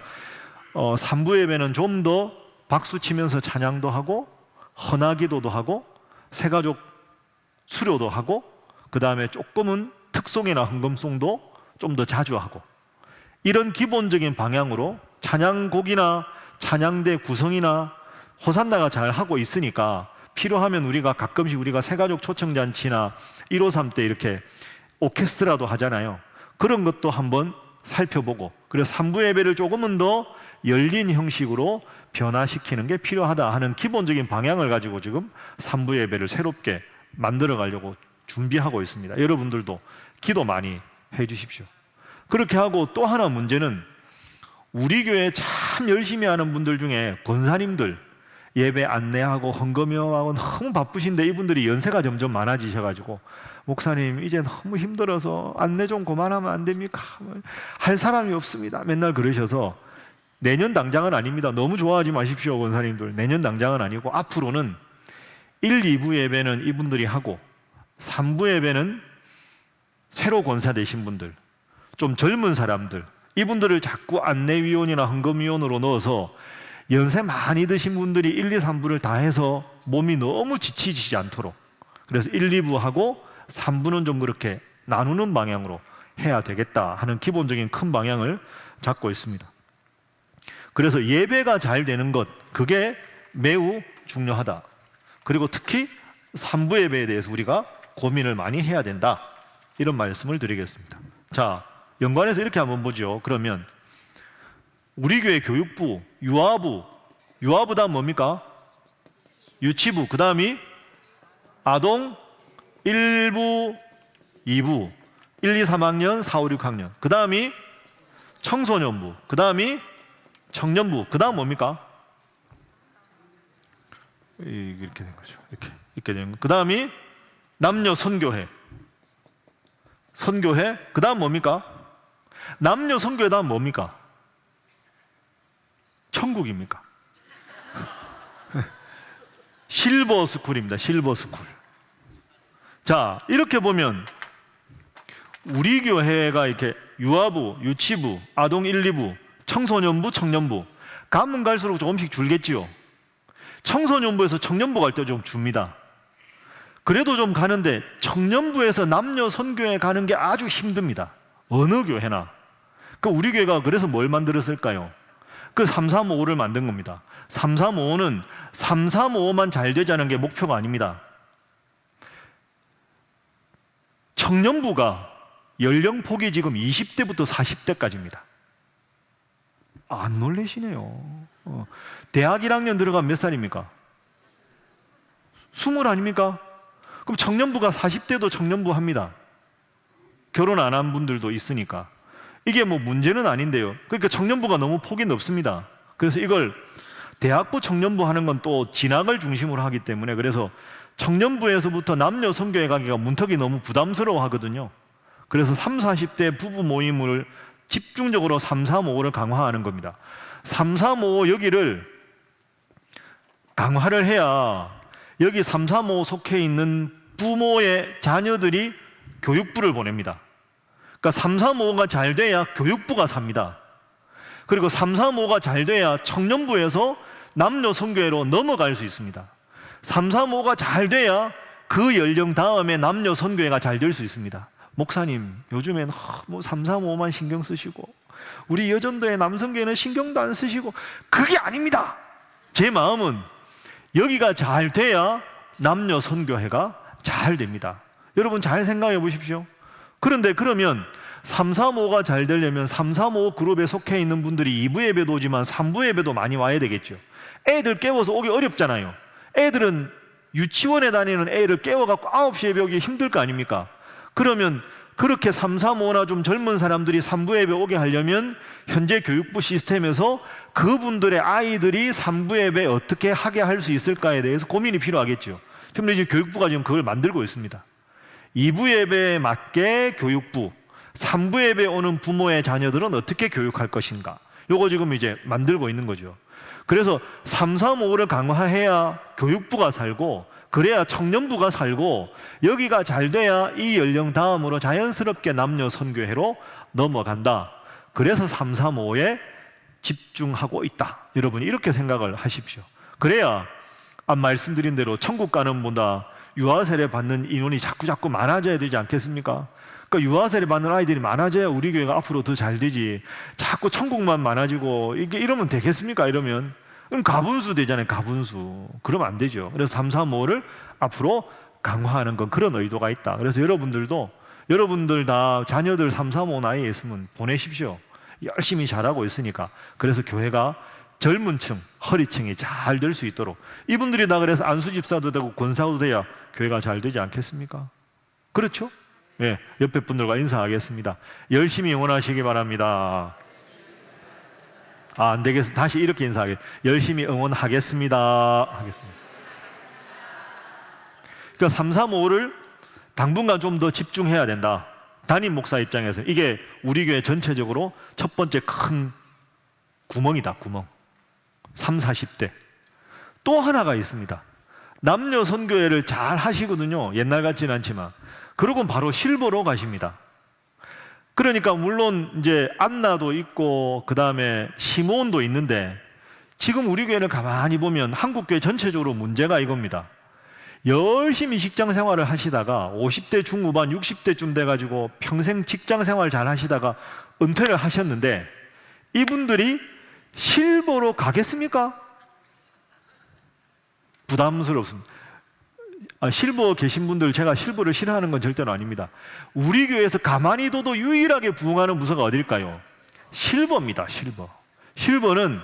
3부 예배는 좀 더 박수 치면서 찬양도 하고 헌화기도도 하고 새가족 수료도 하고 그 다음에 조금은 특송이나 헌금송도 좀 더 자주 하고 이런 기본적인 방향으로 찬양곡이나 찬양대 구성이나 호산나가 잘 하고 있으니까 필요하면 우리가 가끔씩 우리가 새가족 초청잔치나 153 때 이렇게 오케스트라도 하잖아요. 그런 것도 한번 살펴보고 그래서 3부 예배를 조금은 더 열린 형식으로 변화시키는 게 필요하다 하는 기본적인 방향을 가지고 지금 3부 예배를 새롭게 만들어 가려고 준비하고 있습니다. 여러분들도 기도 많이 해 주십시오. 그렇게 하고 또 하나 문제는 우리 교회 참 열심히 하는 분들 중에 권사님들 예배 안내하고 헌금하고 너무 바쁘신데 이분들이 연세가 점점 많아지셔가지고 목사님 이제 너무 힘들어서 안내 좀 그만하면 안 됩니까? 할 사람이 없습니다. 맨날 그러셔서 내년 당장은 아닙니다. 너무 좋아하지 마십시오 권사님들. 내년 당장은 아니고 앞으로는 1, 2부 예배는 이분들이 하고 3부 예배는 새로 권사 되신 분들 좀 젊은 사람들 이분들을 자꾸 안내위원이나 헌금위원으로 넣어서 연세 많이 드신 분들이 1, 2, 3부를 다 해서 몸이 너무 지치지 않도록 그래서 1, 2부 하고 3부는 좀 그렇게 나누는 방향으로 해야 되겠다 하는 기본적인 큰 방향을 잡고 있습니다. 그래서 예배가 잘 되는 것 그게 매우 중요하다. 그리고 특히 3부 예배에 대해서 우리가 고민을 많이 해야 된다 이런 말씀을 드리겠습니다. 자, 연관해서 이렇게 한번 보죠. 그러면 우리 교회 교육부, 유아부 다음 뭡니까? 유치부, 그 다음이 아동 1부, 2부 1, 2, 3학년, 4, 5, 6학년 그 다음이 청소년부, 그 다음이 청년부, 그 다음 뭡니까? 이렇게 된 거죠. 이렇게 된 거. 그 다음이 남녀 선교회, 그 다음 뭡니까? 남녀 선교회 다음 뭡니까? 천국입니까? 실버 스쿨입니다. 실버 스쿨. 자, 이렇게 보면 우리 교회가 이렇게 유아부, 유치부, 아동 1, 2부, 청소년부, 청년부 가면 갈수록 조금씩 줄겠지요. 청소년부에서 청년부 갈 때 좀 줍니다. 그래도 좀 가는데 청년부에서 남녀 선교회 가는 게 아주 힘듭니다. 어느 교회나. 그 우리 교회가 그래서 뭘 만들었을까요? 그 3355를 만든 겁니다. 3355는 3355만 잘 되자는 게 목표가 아닙니다. 청년부가 연령폭이 지금 20대부터 40대까지입니다. 안 놀라시네요. 대학 1학년 들어가면 몇 살입니까? 20 아닙니까? 그럼 청년부가 40대도 청년부 합니다. 결혼 안 한 분들도 있으니까. 이게 뭐 문제는 아닌데요. 그러니까 청년부가 너무 폭이 넓습니다. 그래서 이걸 대학부 청년부 하는 건 또 진학을 중심으로 하기 때문에 그래서 청년부에서부터 남녀 선교회 가기가 문턱이 너무 부담스러워 하거든요. 그래서 30, 40대 부부 모임을 집중적으로 3355를 강화하는 겁니다. 3355 여기를 강화를 해야 여기 3355 속해 있는 부모의 자녀들이 교육부를 보냅니다. 그러니까 3355가 잘 돼야 교육부가 삽니다. 그리고 3355가 잘 돼야 청년부에서 남녀 선교회로 넘어갈 수 있습니다. 3355가 잘 돼야 그 연령 다음에 남녀 선교회가 잘 될 수 있습니다. 목사님, 요즘엔 뭐 335만 신경 쓰시고 우리 여전도의 남성교회는 신경도 안 쓰시고 그게 아닙니다. 제 마음은 여기가 잘 돼야 남녀 선교회가 잘 됩니다. 여러분 잘 생각해 보십시오. 그런데 그러면 335가 잘 되려면 335 그룹에 속해 있는 분들이 2부 예배도 오지만 3부 예배도 많이 와야 되겠죠. 애들 깨워서 오기 어렵잖아요. 애들은 유치원에 다니는 애를 깨워갖고 9시 예배 오기 힘들 거 아닙니까? 그러면 그렇게 335나 좀 젊은 사람들이 3부 예배 오게 하려면 현재 교육부 시스템에서 그분들의 아이들이 3부 예배 어떻게 하게 할 수 있을까에 대해서 고민이 필요하겠죠. 현재 교육부가 지금 그걸 만들고 있습니다. 2부 예배에 맞게 교육부, 3부 예배에 오는 부모의 자녀들은 어떻게 교육할 것인가? 요거 지금 이제 만들고 있는 거죠. 그래서 3, 3, 5를 강화해야 교육부가 살고, 그래야 청년부가 살고, 여기가 잘 돼야 이 연령 다음으로 자연스럽게 남녀 선교회로 넘어간다. 그래서 3, 3, 5에 집중하고 있다. 여러분이 이렇게 생각을 하십시오. 그래야 아까 말씀드린 대로 천국 가는 보다 유아 세례 받는 인원이 자꾸 많아져야 되지 않겠습니까? 그러니까 유아 세례 받는 아이들이 많아져야 우리 교회가 앞으로 더 잘 되지. 자꾸 천국만 많아지고 이러면 되겠습니까? 이러면 그럼 가분수 되잖아요. 가분수. 그러면 안 되죠. 그래서 3, 3, 5를 앞으로 강화하는 건 그런 의도가 있다. 그래서 여러분들 다 자녀들 3, 3, 5 나이에 있으면 보내십시오. 열심히 잘하고 있으니까. 그래서 교회가 젊은 층, 허리층이 잘 될 수 있도록, 이분들이 다 그래서 안수집사도 되고 권사도 돼야 교회가 잘 되지 않겠습니까? 그렇죠? 예, 옆에 분들과 인사하겠습니다. 열심히 응원하시기 바랍니다. 안 되겠어. 다시 이렇게 인사하겠습니다. 열심히 응원하겠습니다. 하겠습니다. 그러니까 3, 3, 5를 당분간 좀 더 집중해야 된다. 담임 목사 입장에서 이게 우리 교회 전체적으로 첫 번째 큰 구멍이다. 구멍. 3, 40대. 또 하나가 있습니다. 남녀 선교회를 잘 하시거든요. 옛날 같지는 않지만. 그러고 바로 실버로 가십니다. 그러니까 물론 이제 안나도 있고 그 다음에 시몬도 있는데, 지금 우리 교회를 가만히 보면 한국교회 전체적으로 문제가 이겁니다. 열심히 직장 생활을 하시다가 50대 중후반 60대쯤 돼가지고 평생 직장 생활 잘 하시다가 은퇴를 하셨는데, 이분들이 실버로 가겠습니까? 부담스럽습니다. 실버 계신 분들, 제가 실버를 싫어하는 건 절대로 아닙니다. 우리 교회에서 가만히 둬도 유일하게 부흥하는 부서가 어딜까요? 실버입니다. 실버. 실버는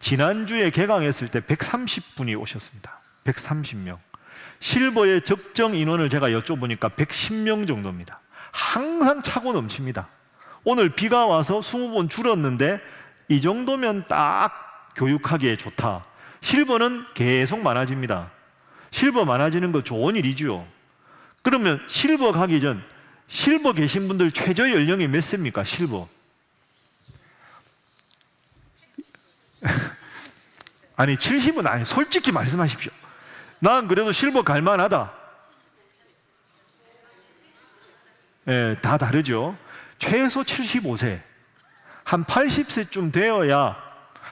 지난주에 개강했을 때 130분이 오셨습니다. 130명. 실버의 적정 인원을 제가 여쭤보니까 110명 정도입니다. 항상 차고 넘칩니다. 오늘 비가 와서 20번 줄었는데 이 정도면 딱 교육하기에 좋다. 실버는 계속 많아집니다. 실버 많아지는 거 좋은 일이죠. 그러면 실버 가기 전, 실버 계신 분들 최저 연령이 몇 세입니까? 실버. 아니 70은 아니, 솔직히 말씀하십시오. 난 그래도 실버 갈만하다. 예, 다 다르죠. 최소 75세, 한 80세쯤 되어야,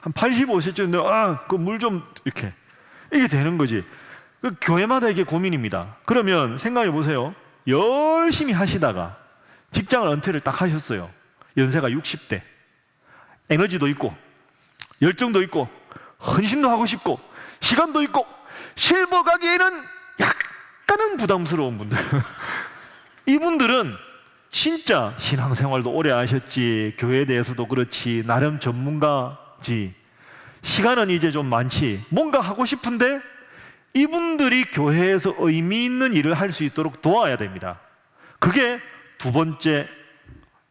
한 85세쯤 되어 그 물 좀 이렇게, 이게 되는 거지. 그 교회마다 이게 고민입니다. 그러면 생각해 보세요. 열심히 하시다가 직장을 은퇴를 딱 하셨어요. 연세가 60대. 에너지도 있고 열정도 있고 헌신도 하고 싶고 시간도 있고 실버 가기에는 약간은 부담스러운 분들. 이분들은 진짜 신앙생활도 오래 하셨지, 교회에 대해서도 그렇지, 나름 전문가지, 시간은 이제 좀 많지, 뭔가 하고 싶은데 이분들이 교회에서 의미 있는 일을 할 수 있도록 도와야 됩니다. 그게 두 번째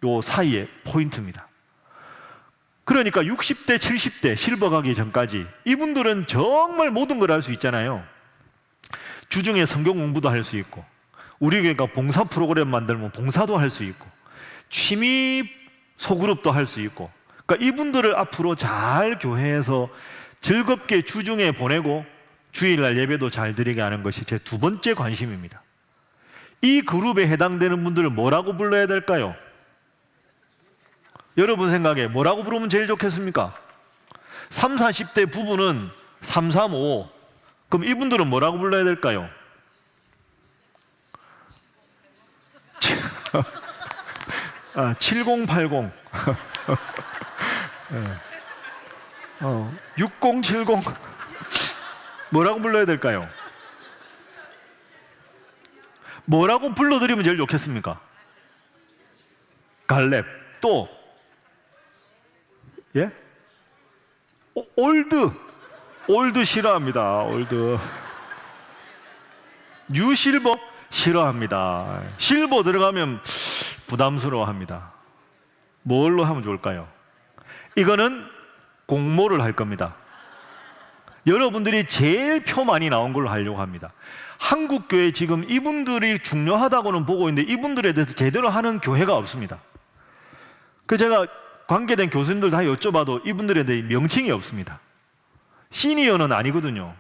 요 사이의 포인트입니다. 그러니까 60대, 70대 실버 가기 전까지 이분들은 정말 모든 걸 할 수 있잖아요. 주중에 성경 공부도 할 수 있고, 우리 교회가 봉사 프로그램 만들면 봉사도 할 수 있고, 취미 소그룹도 할 수 있고, 그러니까 이분들을 앞으로 잘 교회에서 즐겁게 주중에 보내고 주일날 예배도 잘 드리게 하는 것이 제 두 번째 관심입니다. 이 그룹에 해당되는 분들을 뭐라고 불러야 될까요? 여러분 생각에 뭐라고 부르면 제일 좋겠습니까? 3, 40대 부부는 3, 3, 5. 그럼 이분들은 뭐라고 불러야 될까요? 7080. 6070. 뭐라고 불러야 될까요? 뭐라고 불러드리면 제일 좋겠습니까? 갈렙. 또 예? 올드 싫어합니다. 올드. 뉴 실버 싫어합니다. 실버 들어가면 부담스러워합니다. 뭘로 하면 좋을까요? 이거는 공모를 할 겁니다. 여러분들이 제일 표 많이 나온 걸로 하려고 합니다. 한국교회 지금 이분들이 중요하다고는 보고 있는데 이분들에 대해서 제대로 하는 교회가 없습니다. 그 제가 관계된 교수님들 다 여쭤봐도 이분들에 대해 명칭이 없습니다. 시니어는 아니거든요.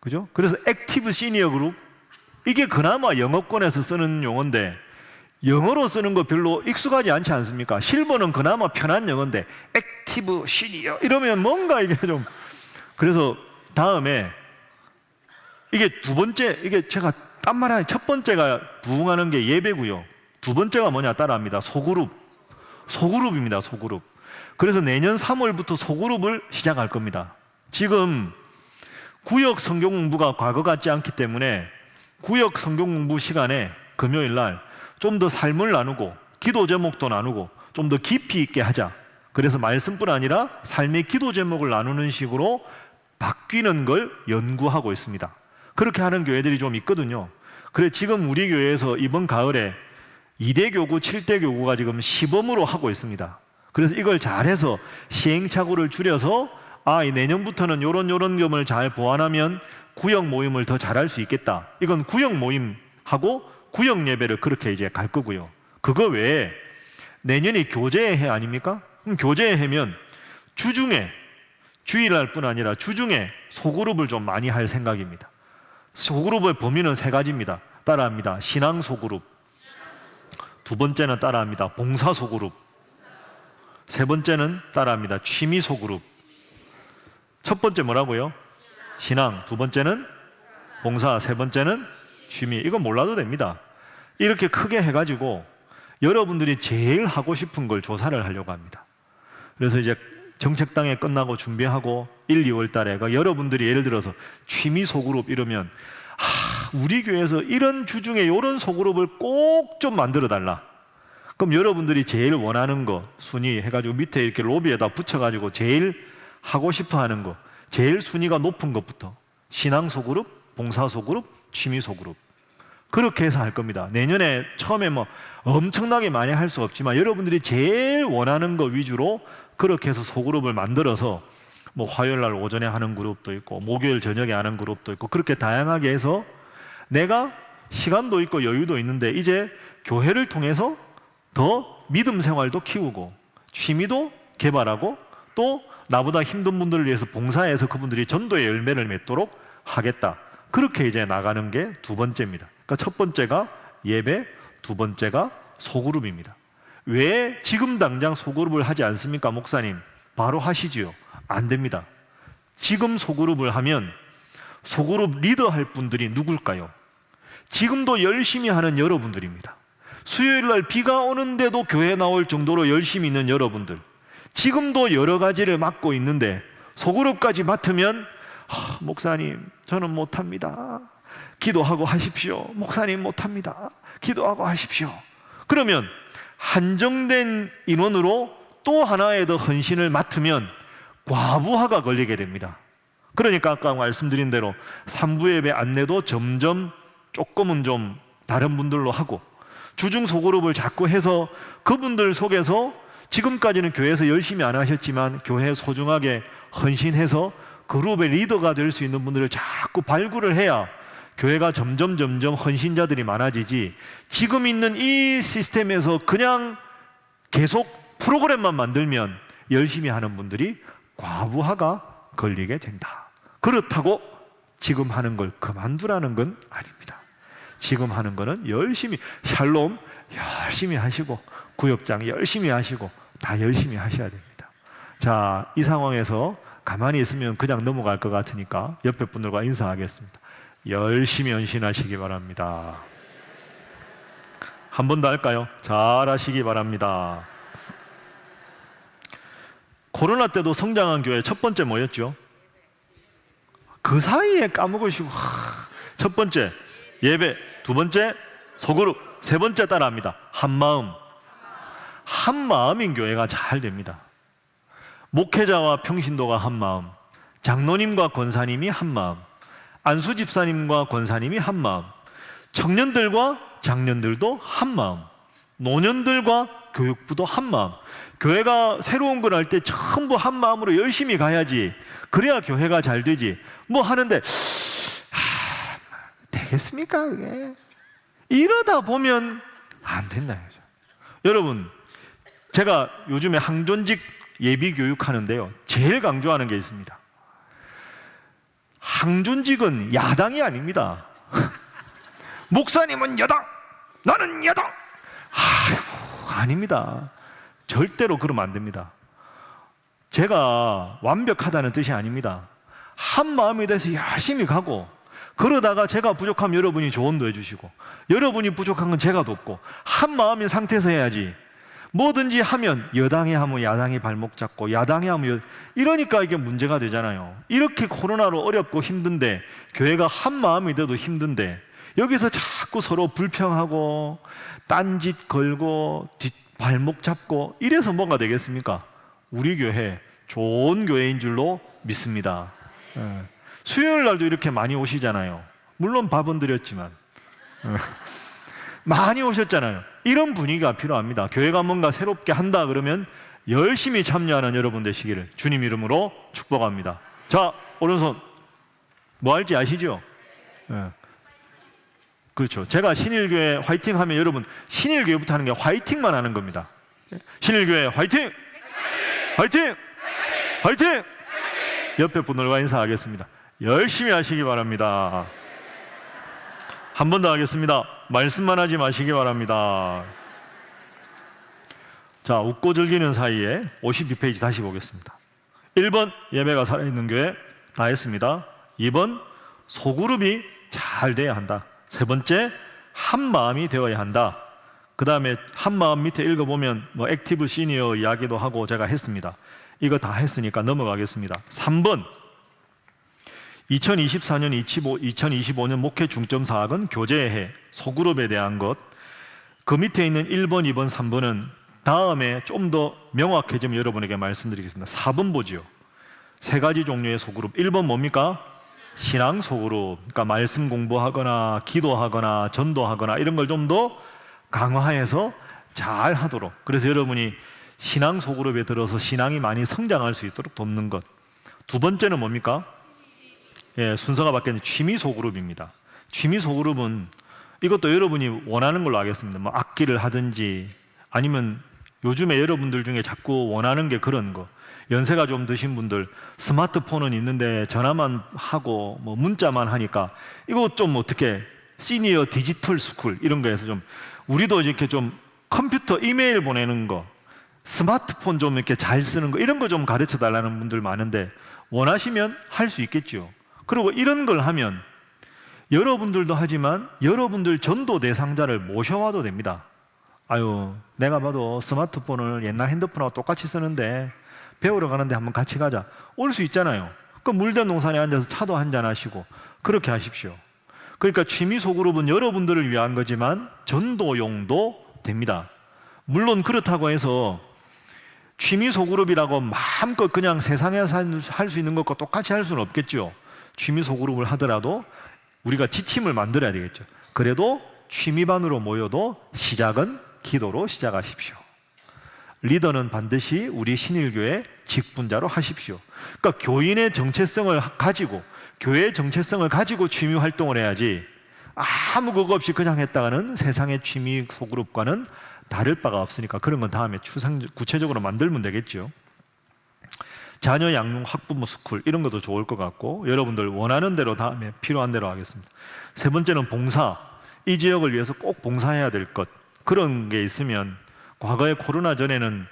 그죠? 그래서 액티브 시니어 그룹, 이게 그나마 영어권에서 쓰는 용어인데 영어로 쓰는 거 별로 익숙하지 않지 않습니까? 실버는 그나마 편한 영어인데 액티브 시니어 이러면 뭔가 이게 좀, 그래서 다음에 이게 두 번째, 이게 제가 딴 말 하는, 첫 번째가 부응하는 게 예배고요. 두 번째가 뭐냐 따라합니다. 소그룹입니다. 소그룹. 그래서 내년 3월부터 소그룹을 시작할 겁니다. 지금 구역 성경 공부가 과거 같지 않기 때문에 구역 성경 공부 시간에 금요일 날 좀 더 삶을 나누고 기도 제목도 나누고 좀 더 깊이 있게 하자. 그래서 말씀뿐 아니라 삶의 기도 제목을 나누는 식으로 바뀌는 걸 연구하고 있습니다. 그렇게 하는 교회들이 좀 있거든요. 그래 지금 우리 교회에서 이번 가을에 2대 교구, 7대 교구가 지금 시범으로 하고 있습니다. 그래서 이걸 잘해서 시행착오를 줄여서 이 내년부터는 요런 점을 잘 보완하면 구역 모임을 더 잘할 수 있겠다. 이건 구역 모임하고 구역 예배를 그렇게 이제 갈 거고요. 그거 외에 내년이 교제의 해 아닙니까? 그럼 교제의 해면 주중에, 주일날 뿐 아니라 주중에 소그룹을 좀 많이 할 생각입니다. 소그룹의 범위는 3가지입니다. 따라합니다. 신앙 소그룹. 두 번째는 따라합니다. 봉사 소그룹. 세 번째는 따라합니다. 취미 소그룹. 첫 번째 뭐라고요? 신앙. 두 번째는 봉사. 세 번째는 취미. 이건 몰라도 됩니다. 이렇게 크게 해가지고 여러분들이 제일 하고 싶은 걸 조사를 하려고 합니다. 그래서 이제 정책당에 끝나고 준비하고 1, 2월 달에 여러분들이 예를 들어서 취미 소그룹 이러면 우리 교회에서 이런 주중에 이런 소그룹을 꼭 좀 만들어 달라. 그럼 여러분들이 제일 원하는 거 순위 해가지고 밑에 이렇게 로비에다 붙여가지고 제일 하고 싶어 하는 거, 제일 순위가 높은 것부터 신앙 소그룹, 봉사 소그룹, 취미 소그룹 그렇게 해서 할 겁니다. 내년에 처음에 뭐 엄청나게 많이 할 수 없지만 여러분들이 제일 원하는 거 위주로 그렇게 해서 소그룹을 만들어서 뭐 화요일 날 오전에 하는 그룹도 있고 목요일 저녁에 하는 그룹도 있고 그렇게 다양하게 해서 내가 시간도 있고 여유도 있는데 이제 교회를 통해서 더 믿음 생활도 키우고 취미도 개발하고 또 나보다 힘든 분들을 위해서 봉사해서 그분들이 전도의 열매를 맺도록 하겠다. 그렇게 이제 나가는 게 두 번째입니다. 그러니까 첫 번째가 예배, 두 번째가 소그룹입니다. 왜 지금 당장 소그룹을 하지 않습니까, 목사님? 바로 하시지요. 안 됩니다. 지금 소그룹을 하면 소그룹 리더할 분들이 누굴까요? 지금도 열심히 하는 여러분들입니다. 수요일 날 비가 오는데도 교회 나올 정도로 열심히 있는 여러분들, 지금도 여러 가지를 맡고 있는데 소그룹까지 맡으면 목사님 저는 못합니다. 기도하고 하십시오. 목사님 못합니다. 기도하고 하십시오. 그러면 한정된 인원으로 또 하나의 더 헌신을 맡으면 과부하가 걸리게 됩니다. 그러니까 아까 말씀드린 대로 3부 예배 안내도 점점 조금은 좀 다른 분들로 하고 주중 소그룹을 자꾸 해서 그분들 속에서 지금까지는 교회에서 열심히 안 하셨지만 교회에 소중하게 헌신해서 그룹의 리더가 될 수 있는 분들을 자꾸 발굴을 해야 교회가 점점 헌신자들이 많아지지, 지금 있는 이 시스템에서 그냥 계속 프로그램만 만들면 열심히 하는 분들이 과부하가 걸리게 된다. 그렇다고 지금 하는 걸 그만두라는 건 아닙니다. 지금 하는 거는 열심히, 샬롬 열심히 하시고 구역장 열심히 하시고 다 열심히 하셔야 됩니다. 자, 이 상황에서 가만히 있으면 그냥 넘어갈 것 같으니까 옆에 분들과 인사하겠습니다. 열심히 헌신하시기 바랍니다. 한 번 더 할까요? 잘하시기 바랍니다. 코로나 때도 성장한 교회 첫 번째 뭐였죠? 그 사이에 까먹으시고 첫 번째 예배, 두 번째 소그룹, 세 번째 따라합니다. 한마음. 한마음인 교회가 잘 됩니다. 목회자와 평신도가 한마음, 장로님과 권사님이 한마음, 안수 집사님과 권사님이 한마음, 청년들과 장년들도 한마음, 노년들과 교육부도 한 마음. 교회가 새로운 걸 할 때 전부 한 마음으로 열심히 가야지. 그래야 교회가 잘 되지. 뭐 하는데 되겠습니까 그게? 이러다 보면 안 된다 이거죠. 여러분, 제가 요즘에 항존직 예비 교육 하는데요, 제일 강조하는 게 있습니다. 항존직은 야당이 아닙니다. 목사님은 여당, 나는 야당. 아이고, 아닙니다. 절대로 그러면 안 됩니다. 제가 완벽하다는 뜻이 아닙니다. 한 마음이 돼서 열심히 가고, 그러다가 제가 부족하면 여러분이 조언도 해주시고, 여러분이 부족한 건 제가 돕고, 한 마음인 상태에서 해야지. 뭐든지 하면 여당이 하면 야당이 발목 잡고, 야당이 하면 이러니까 이게 문제가 되잖아요. 이렇게 코로나로 어렵고 힘든데, 교회가 한 마음이 돼도 힘든데, 여기서 자꾸 서로 불평하고 딴짓 걸고 발목 잡고 이래서 뭐가 되겠습니까? 우리 교회 좋은 교회인 줄로 믿습니다. 수요일 날도 이렇게 많이 오시잖아요. 물론 밥은 드렸지만 많이 오셨잖아요. 이런 분위기가 필요합니다. 교회가 뭔가 새롭게 한다 그러면 열심히 참여하는 여러분 되시기를 주님 이름으로 축복합니다. 자, 오른손 뭐 할지 아시죠? 그렇죠. 제가 신일교회 화이팅 하면 여러분 신일교회부터 하는 게 화이팅만 하는 겁니다. 신일교회 화이팅! 화이팅! 화이팅! 옆에 분들과 인사하겠습니다. 열심히 하시기 바랍니다. 한 번 더 하겠습니다. 말씀만 하지 마시기 바랍니다. 자, 웃고 즐기는 사이에 52페이지 다시 보겠습니다. 1번 예배가 살아있는 교회 다 했습니다. 2번 소그룹이 잘 돼야 한다. 세 번째, 한 마음이 되어야 한다. 그 다음에 한 마음 밑에 읽어보면 뭐 액티브 시니어 이야기도 하고 제가 했습니다. 이거 다 했으니까 넘어가겠습니다. 3번, 2024년 2025년 목회 중점 사학은 교제의 해, 소그룹에 대한 것. 그 밑에 있는 1번, 2번, 3번은 다음에 좀 더 명확해지면 여러분에게 말씀드리겠습니다. 4번 보지요. 세 가지 종류의 소그룹. 1번 뭡니까? 신앙 소그룹. 그러니까 말씀 공부하거나 기도하거나 전도하거나 이런 걸 좀 더 강화해서 잘 하도록. 그래서 여러분이 신앙 소그룹에 들어서 신앙이 많이 성장할 수 있도록 돕는 것. 두 번째는 뭡니까? 예, 순서가 바뀌는 취미 소그룹입니다. 취미 소그룹은 이것도 여러분이 원하는 걸로 하겠습니다. 뭐 악기를 하든지 아니면 요즘에 여러분들 중에 자꾸 원하는 게 그런 거. 연세가 좀 드신 분들 스마트폰은 있는데 전화만 하고 뭐 문자만 하니까 이거 좀 어떻게 시니어 디지털 스쿨 이런 거에서 좀 우리도 이렇게 좀 컴퓨터 이메일 보내는 거, 스마트폰 좀 이렇게 잘 쓰는 거 이런 거 좀 가르쳐 달라는 분들 많은데 원하시면 할 수 있겠죠. 그리고 이런 걸 하면 여러분들도 하지만 여러분들 전도 대상자를 모셔와도 됩니다. 아유, 내가 봐도 스마트폰을 옛날 핸드폰하고 똑같이 쓰는데 배우러 가는데 한번 같이 가자. 올 수 있잖아요. 그 물된 동산에 앉아서 차도 한잔 하시고 그렇게 하십시오. 그러니까 취미 소그룹은 여러분들을 위한 거지만 전도용도 됩니다. 물론 그렇다고 해서 취미 소그룹이라고 마음껏 그냥 세상에서 할 수 있는 것과 똑같이 할 수는 없겠죠. 취미 소그룹을 하더라도 우리가 지침을 만들어야 되겠죠. 그래도 취미반으로 모여도 시작은 기도로 시작하십시오. 리더는 반드시 우리 신일교회 직분자로 하십시오. 그러니까 교인의 정체성을 가지고 교회의 정체성을 가지고 취미 활동을 해야지 아무 그거 없이 그냥 했다가는 세상의 취미 소그룹과는 다를 바가 없으니까 그런 건 다음에 구체적으로 만들면 되겠죠. 자녀 양육 학부모 스쿨 이런 것도 좋을 것 같고 여러분들 원하는 대로 다음에 필요한 대로 하겠습니다. 세 번째는 봉사. 이 지역을 위해서 꼭 봉사해야 될 것. 그런 게 있으면 과거에 코로나 전에는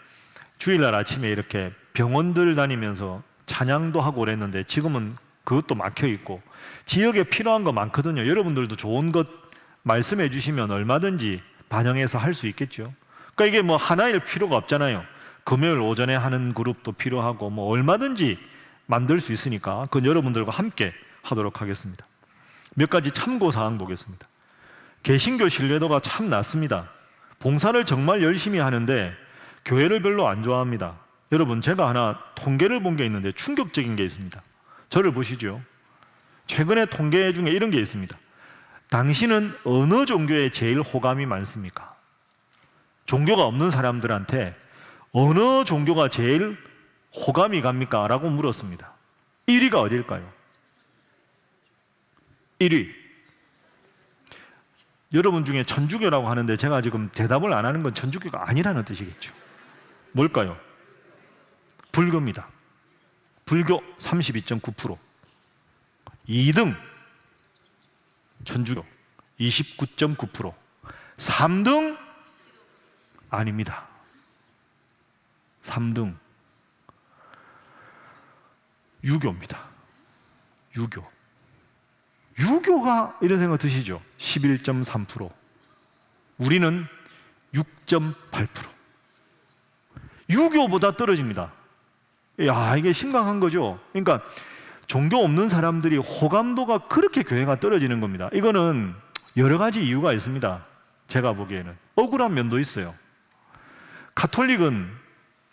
주일날 아침에 이렇게 병원들 다니면서 찬양도 하고 그랬는데 지금은 그것도 막혀 있고 지역에 필요한 거 많거든요. 여러분들도 좋은 것 말씀해 주시면 얼마든지 반영해서 할 수 있겠죠. 그러니까 이게 뭐 하나일 필요가 없잖아요. 금요일 오전에 하는 그룹도 필요하고 뭐 얼마든지 만들 수 있으니까 그건 여러분들과 함께 하도록 하겠습니다. 몇 가지 참고 사항 보겠습니다. 개신교 신뢰도가 참 낮습니다. 봉사를 정말 열심히 하는데 교회를 별로 안 좋아합니다. 여러분, 제가 하나 통계를 본 게 있는데 충격적인 게 있습니다. 저를 보시죠. 최근에 통계 중에 이런 게 있습니다. 당신은 어느 종교에 제일 호감이 많습니까? 종교가 없는 사람들한테 어느 종교가 제일 호감이 갑니까? 라고 물었습니다. 1위가 어딜까요? 1위. 여러분 중에 천주교라고 하는데 제가 지금 대답을 안 하는 건 천주교가 아니라는 뜻이겠죠. 뭘까요? 불교입니다. 불교 32.9%. 2등 천주교 29.9%. 3등 아닙니다. 3등 유교입니다. 유교. 유교가 이런 생각 드시죠? 11.3%. 우리는 6.8%. 유교보다 떨어집니다. 야, 이게 심각한 거죠. 그러니까 종교 없는 사람들이 호감도가 그렇게 교회가 떨어지는 겁니다. 이거는 여러 가지 이유가 있습니다. 제가 보기에는 억울한 면도 있어요. 가톨릭은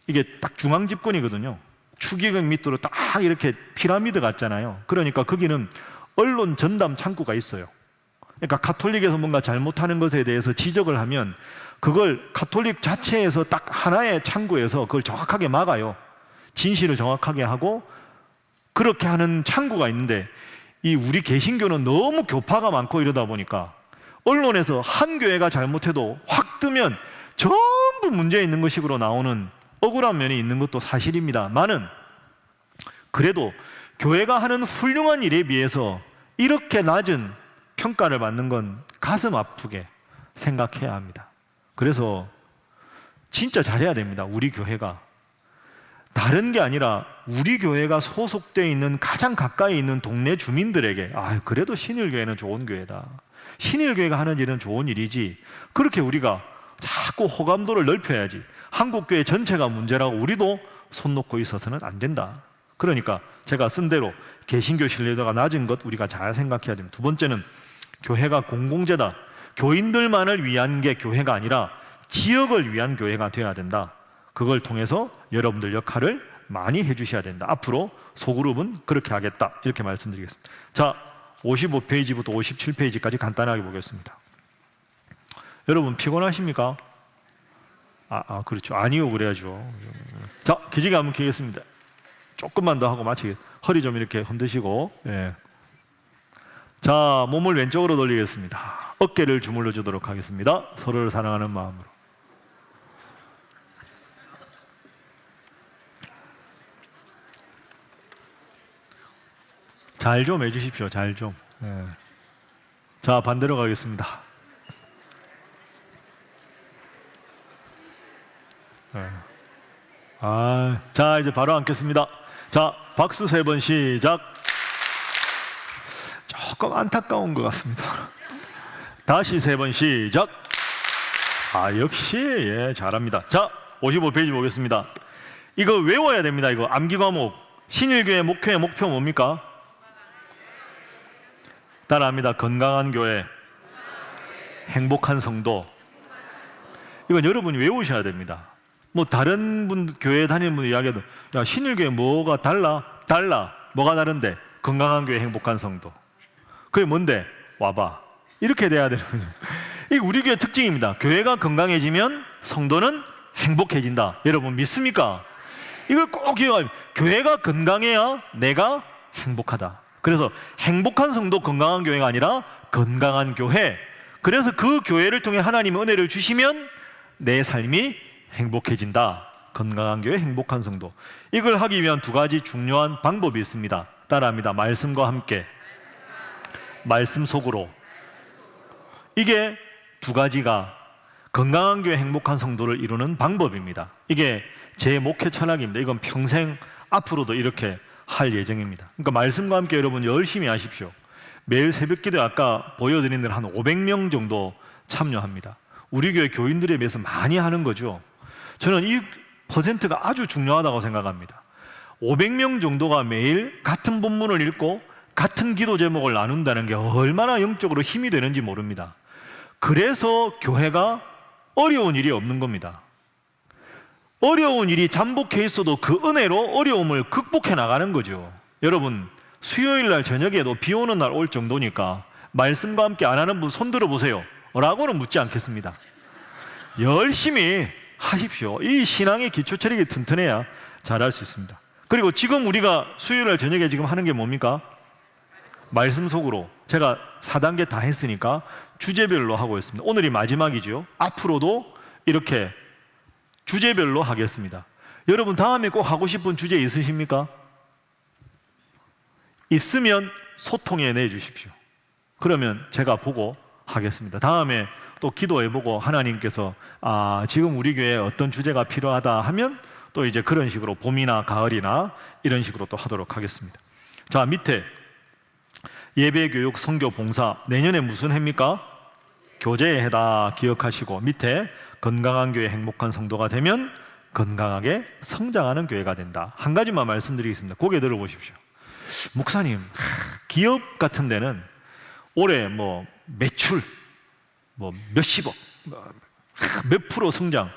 이게 딱 중앙 집권이거든요. 추기경 밑으로 딱 이렇게 피라미드 같잖아요. 그러니까 거기는 언론 전담 창구가 있어요. 그러니까 가톨릭에서 뭔가 잘못하는 것에 대해서 지적을 하면 그걸 가톨릭 자체에서 딱 하나의 창구에서 그걸 정확하게 막아요. 진실을 정확하게 하고 그렇게 하는 창구가 있는데, 이 우리 개신교는 너무 교파가 많고 이러다 보니까 언론에서 한 교회가 잘못해도 확 뜨면 전부 문제 있는 것식으로 나오는 억울한 면이 있는 것도 사실입니다만은, 그래도 교회가 하는 훌륭한 일에 비해서 이렇게 낮은 평가를 받는 건 가슴 아프게 생각해야 합니다. 그래서 진짜 잘해야 됩니다. 우리 교회가. 다른 게 아니라 우리 교회가 소속되어 있는 가장 가까이 있는 동네 주민들에게 그래도 신일교회는 좋은 교회다, 신일교회가 하는 일은 좋은 일이지, 그렇게 우리가 자꾸 호감도를 넓혀야지. 한국교회 전체가 문제라고 우리도 손 놓고 있어서는 안 된다. 그러니까 제가 쓴 대로 개신교 신뢰도가 낮은 것 우리가 잘 생각해야 됩니다. 두 번째는 교회가 공공재다. 교인들만을 위한 게 교회가 아니라 지역을 위한 교회가 되어야 된다. 그걸 통해서 여러분들 역할을 많이 해주셔야 된다. 앞으로 소그룹은 그렇게 하겠다. 이렇게 말씀드리겠습니다. 자, 55페이지부터 57페이지까지 간단하게 보겠습니다. 여러분 피곤하십니까? 그렇죠. 아니요, 그래야죠. 자, 기지개 한번 켜겠습니다. 조금만 더 하고 마치겠습니다. 허리 좀 이렇게 흔드시고, 예. 자, 몸을 왼쪽으로 돌리겠습니다. 어깨를 주물러 주도록 하겠습니다. 서로를 사랑하는 마음으로. 잘 좀 해주십시오. 잘 좀. 예. 자, 반대로 가겠습니다. 예. 자, 이제 바로 앉겠습니다. 자, 박수 3번 시작. 조금 안타까운 것 같습니다. 다시 3번 시작. 역시 예, 잘합니다. 자, 55페이지 보겠습니다. 이거 외워야 됩니다. 이거 암기 과목. 신일교회 목회의 목표 뭡니까? 따라합니다. 건강한 교회, 행복한 성도. 이건 여러분이 외우셔야 됩니다. 뭐 다른 분 교회 다니는 분 이야기해도 야, 신일교회 뭐가 달라? 뭐가 다른데? 건강한 교회, 행복한 성도. 그게 뭔데? 와봐. 이렇게 돼야 되는 거죠. 이게 우리 교회 특징입니다. 교회가 건강해지면 성도는 행복해진다. 여러분 믿습니까? 이걸 꼭 기억하세요. 교회가 건강해야 내가 행복하다. 그래서 행복한 성도, 건강한 교회가 아니라 건강한 교회. 그래서 그 교회를 통해 하나님의 은혜를 주시면 내 삶이 행복해진다. 건강한 교회, 행복한 성도. 이걸 하기 위한 2가지 중요한 방법이 있습니다. 따라합니다. 말씀과 함께, 말씀 속으로. 이게 2가지가 건강한 교회, 행복한 성도를 이루는 방법입니다. 이게 제 목회 철학입니다. 이건 평생 앞으로도 이렇게 할 예정입니다. 그러니까 말씀과 함께 여러분 열심히 하십시오. 매일 새벽기도 아까 보여드린 대로 한 500명 정도 참여합니다. 우리 교회 교인들에 비해서 많이 하는 거죠. 저는 이 퍼센트가 아주 중요하다고 생각합니다. 500명 정도가 매일 같은 본문을 읽고 같은 기도 제목을 나눈다는 게 얼마나 영적으로 힘이 되는지 모릅니다. 그래서 교회가 어려운 일이 없는 겁니다. 어려운 일이 잠복해 있어도 그 은혜로 어려움을 극복해 나가는 거죠. 여러분, 수요일 날 저녁에도 비 오는 날 올 정도니까 말씀과 함께 안 하는 분 손 들어 보세요 라고는 묻지 않겠습니다. 열심히 하십시오. 이 신앙의 기초 체력이 튼튼해야 잘할 수 있습니다. 그리고 지금 우리가 수요일날 저녁에 지금 하는 게 뭡니까? 말씀 속으로 제가 4단계 다 했으니까 주제별로 하고 있습니다. 오늘이 마지막이죠. 앞으로도 이렇게 주제별로 하겠습니다. 여러분 다음에 꼭 하고 싶은 주제 있으십니까? 있으면 소통해 내주십시오. 그러면 제가 보고 하겠습니다. 다음에 또 기도해보고 하나님께서 지금 우리 교회에 어떤 주제가 필요하다 하면 또 이제 그런 식으로 봄이나 가을이나 이런 식으로 또 하도록 하겠습니다. 자, 밑에 예배교육, 선교, 봉사 내년에 무슨 해입니까? 교제의 해다 기억하시고 밑에 건강한 교회, 행복한 성도가 되면 건강하게 성장하는 교회가 된다. 한 가지만 말씀드리겠습니다. 고개 들어보십시오. 목사님, 기업 같은 데는 올해 뭐 매출 뭐 몇십억, 몇 프로 성장,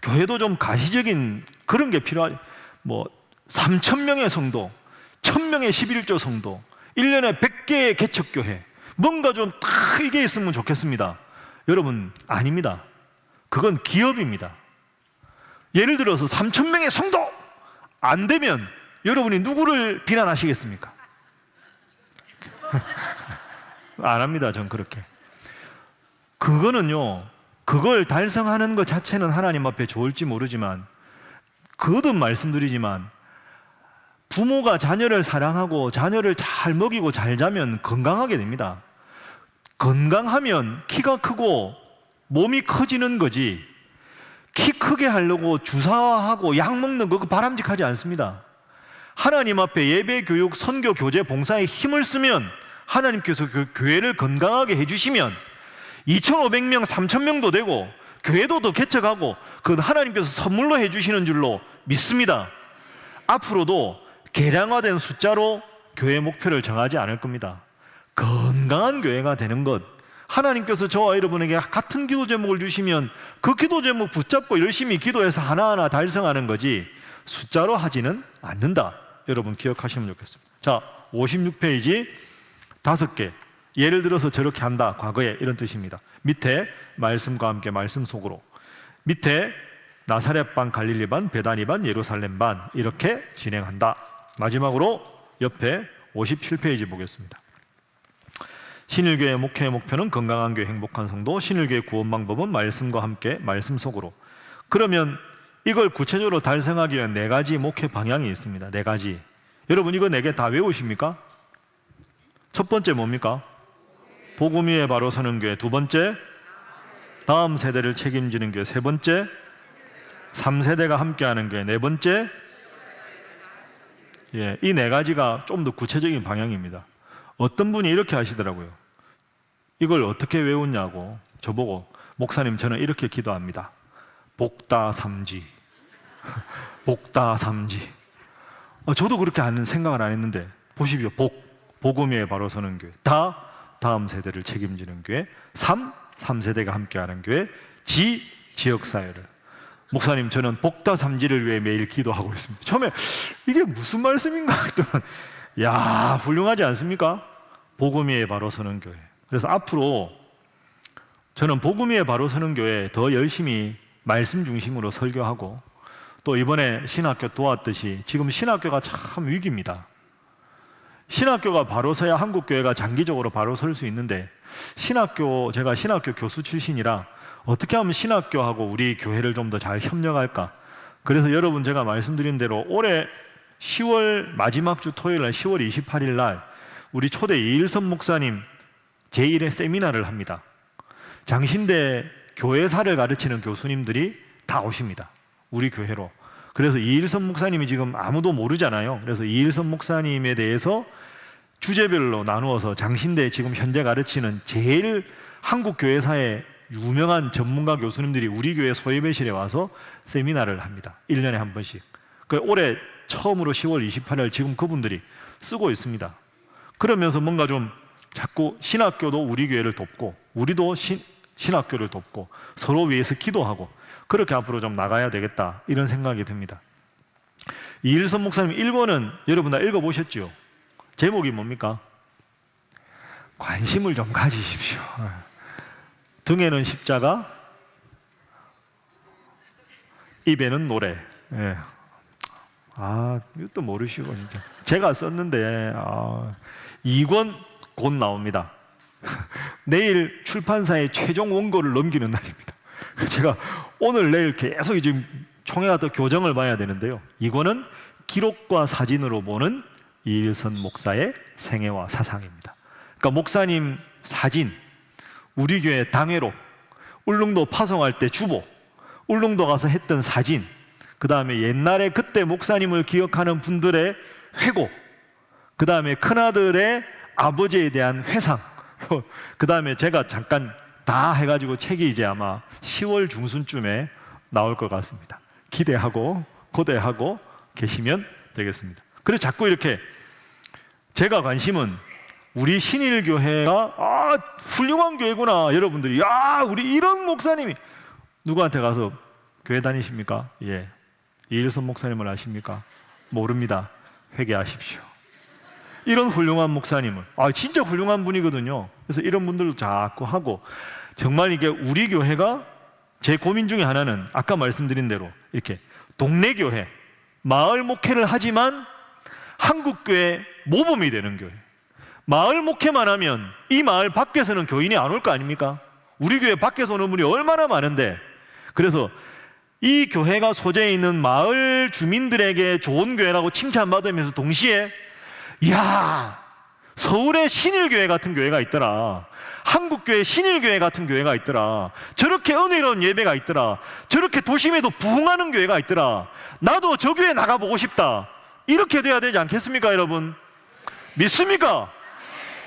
교회도 좀 가시적인 그런 게 필요하죠. 뭐 3,000명의 성도, 1,000명의 11조 성도, 1년에 100개의 개척교회, 뭔가 좀 다 이게 있으면 좋겠습니다. 여러분, 아닙니다. 그건 기업입니다. 예를 들어서 3,000명의 성도 안 되면 여러분이 누구를 비난하시겠습니까? 안 합니다. 전 그렇게. 그거는요, 그걸 달성하는 것 자체는 하나님 앞에 좋을지 모르지만, 거듭 말씀드리지만 부모가 자녀를 사랑하고 자녀를 잘 먹이고 잘 자면 건강하게 됩니다. 건강하면 키가 크고 몸이 커지는 거지, 키 크게 하려고 주사하고 약 먹는 거 그거 바람직하지 않습니다. 하나님 앞에 예배, 교육, 선교, 교제, 봉사에 힘을 쓰면 하나님께서 그 교회를 건강하게 해주시면 2,500명, 3,000명도 되고 교회도 더 개척하고 그건 하나님께서 선물로 해주시는 줄로 믿습니다. 앞으로도 계량화된 숫자로 교회 목표를 정하지 않을 겁니다. 건강한 교회가 되는 것, 하나님께서 저와 여러분에게 같은 기도 제목을 주시면 그 기도 제목 붙잡고 열심히 기도해서 하나하나 달성하는 거지 숫자로 하지는 않는다. 여러분 기억하시면 좋겠습니다. 자, 56페이지 5개. 예를 들어서 저렇게 한다, 과거에, 이런 뜻입니다. 밑에 말씀과 함께 말씀 속으로, 밑에 나사렛 반, 갈릴리 반, 베다니 반, 예루살렘 반, 이렇게 진행한다. 마지막으로 옆에 57페이지 보겠습니다. 신일교회 목회의 목표는 건강한 교회, 행복한 성도. 신일교회 구원 방법은 말씀과 함께 말씀 속으로. 그러면 이걸 구체적으로 달성하기 위한 4가지 목회 방향이 있습니다. 4가지. 여러분 이거 4개 다 외우십니까? 첫 번째 뭡니까? 복음 위에 바로 서는 교회. 두 번째, 다음 세대를 책임지는 교회. 세 번째, 3세대가 함께하는 교회. 네 번째, 이 4가지가 좀 더 구체적인 방향입니다. 어떤 분이 이렇게 하시더라고요. 이걸 어떻게 외웠냐고 저보고, 목사님 저는 이렇게 기도합니다. 복다삼지. 복다삼지. 저도 그렇게 하는 생각을 안 했는데 보십시오. 복음 위에 바로 서는 교회. 다음 세대를 책임지는 교회. 3세대가 함께하는 교회. 지역사회를. 목사님 저는 복다삼지를 위해 매일 기도하고 있습니다. 처음에 이게 무슨 말씀인가 했더니 야, 훌륭하지 않습니까? 복음 위에 바로 서는 교회. 그래서 앞으로 저는 복음 위에 바로 서는 교회 더 열심히 말씀 중심으로 설교하고, 또 이번에 신학교 도왔듯이 지금 신학교가 참 위기입니다. 신학교가 바로 서야 한국교회가 장기적으로 바로 설 수 있는데, 제가 신학교 교수 출신이라 어떻게 하면 신학교하고 우리 교회를 좀 더 잘 협력할까. 그래서 여러분 제가 말씀드린 대로 올해 10월 마지막 주 토요일 날 10월 28일 날 우리 초대 이일선 목사님 제1회 세미나를 합니다. 장신대 교회사를 가르치는 교수님들이 다 오십니다. 우리 교회로. 그래서 이일선 목사님이 지금 아무도 모르잖아요. 그래서 이일선 목사님에 대해서 주제별로 나누어서 장신대 지금 현재 가르치는 제일 한국 교회사의 유명한 전문가 교수님들이 우리 교회 소예배실에 와서 세미나를 합니다. 1년에 한 번씩. 올해 처음으로 10월 28일 지금 그분들이 쓰고 있습니다. 그러면서 뭔가 좀 자꾸 신학교도 우리 교회를 돕고 우리도 신학교를 돕고 서로 위해서 기도하고 그렇게 앞으로 좀 나가야 되겠다, 이런 생각이 듭니다. 이일선 목사님 1권은 여러분 다 읽어보셨죠? 제목이 뭡니까? 관심을 좀 가지십시오. 등에는 십자가, 입에는 노래. 예. 이것도 모르시고 진짜. 제가 썼는데 2권 곧 나옵니다. 내일 출판사에 최종 원고를 넘기는 날입니다. 제가 오늘 내일 계속 지금 총회가 또 교정을 봐야 되는데요. 이거는 기록과 사진으로 보는 이일선 목사의 생애와 사상입니다. 그러니까 목사님 사진, 우리 교회 당회록, 울릉도 파송할 때 주보, 울릉도 가서 했던 사진, 그 다음에 옛날에 그때 목사님을 기억하는 분들의 회고, 그 다음에 큰아들의 아버지에 대한 회상, 그 다음에 제가 잠깐 다 해가지고 책이 이제 아마 10월 중순쯤에 나올 것 같습니다. 기대하고 고대하고 계시면 되겠습니다. 그래서 자꾸 이렇게 제가 관심은 우리 신일교회가 훌륭한 교회구나. 여러분들이 우리 이런 목사님이 누구한테 가서 교회 다니십니까? 예, 이일선 목사님을 아십니까? 모릅니다. 회개하십시오. 이런 훌륭한 목사님을 진짜 훌륭한 분이거든요. 그래서 이런 분들도 자꾸 하고 정말 이게 우리 교회가 제 고민 중에 하나는 아까 말씀드린 대로 이렇게 동네 교회, 마을 목회를 하지만 한국교회 모범이 되는 교회. 마을 목회만 하면 이 마을 밖에서는 교인이 안 올 거 아닙니까? 우리 교회 밖에서 오는 분이 얼마나 많은데. 그래서 이 교회가 소재에 있는 마을 주민들에게 좋은 교회라고 칭찬받으면서 동시에 서울에 신일교회 같은 교회가 있더라, 한국교회 신일교회 같은 교회가 있더라, 저렇게 은혜로운 예배가 있더라, 저렇게 도심에도 부흥하는 교회가 있더라, 나도 저 교회 나가보고 싶다, 이렇게 돼야 되지 않겠습니까? 여러분 믿습니까?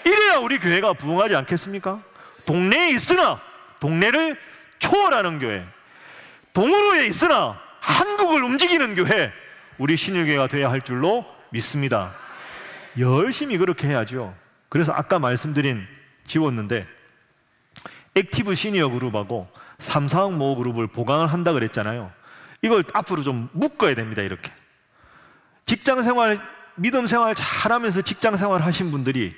이래야 우리 교회가 부흥하지 않겠습니까? 동네에 있으나 동네를 초월하는 교회, 동으로에 있으나 한국을 움직이는 교회, 우리 신일교회가 돼야 할 줄로 믿습니다. 열심히 그렇게 해야죠. 그래서 아까 말씀드린 지웠는데 액티브 시니어 그룹하고 3, 4학 모호 그룹을 보강을 한다 그랬잖아요. 이걸 앞으로 좀 묶어야 됩니다. 이렇게 직장생활, 믿음생활 잘하면서 직장생활 하신 분들이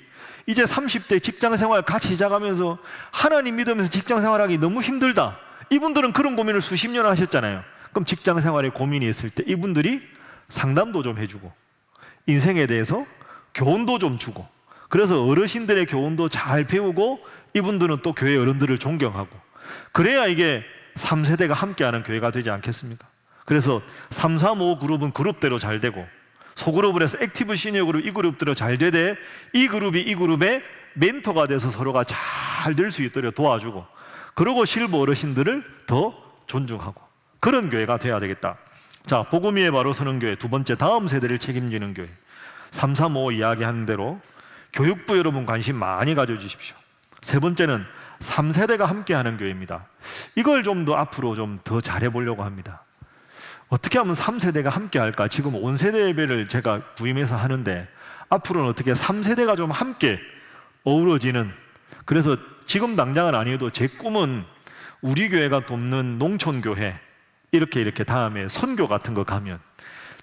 이제 30대 직장생활 같이 시작하면서 하나님 믿으면서 직장생활하기 너무 힘들다, 이분들은 그런 고민을 수십 년 하셨잖아요. 그럼 직장생활에 고민이 있을 때 이분들이 상담도 좀 해주고 인생에 대해서 교훈도 좀 주고, 그래서 어르신들의 교훈도 잘 배우고 이분들은 또 교회 어른들을 존경하고, 그래야 이게 3세대가 함께하는 교회가 되지 않겠습니까? 그래서 3, 4, 5 그룹은 그룹대로 잘 되고, 소그룹을 해서 액티브 시니어 그룹, 이 그룹대로 잘 되되 이 그룹이 이 그룹의 멘토가 돼서 서로가 잘 될 수 있도록 도와주고, 그리고 실버 어르신들을 더 존중하고, 그런 교회가 돼야 되겠다. 자, 복음 위에 바로 서는 교회, 두 번째, 다음 세대를 책임지는 교회. 3, 3, 5 이야기하는 대로 교육부 여러분 관심 많이 가져주십시오. 세 번째는 3세대가 함께하는 교회입니다. 이걸 좀 더 앞으로 좀 더 잘해보려고 합니다. 어떻게 하면 3세대가 함께할까? 지금 온 세대 예배를 제가 부임해서 하는데 앞으로는 어떻게 3세대가 좀 함께 어우러지는, 그래서 지금 당장은 아니어도 제 꿈은 우리 교회가 돕는 농촌교회, 이렇게 다음에 선교 같은 거 가면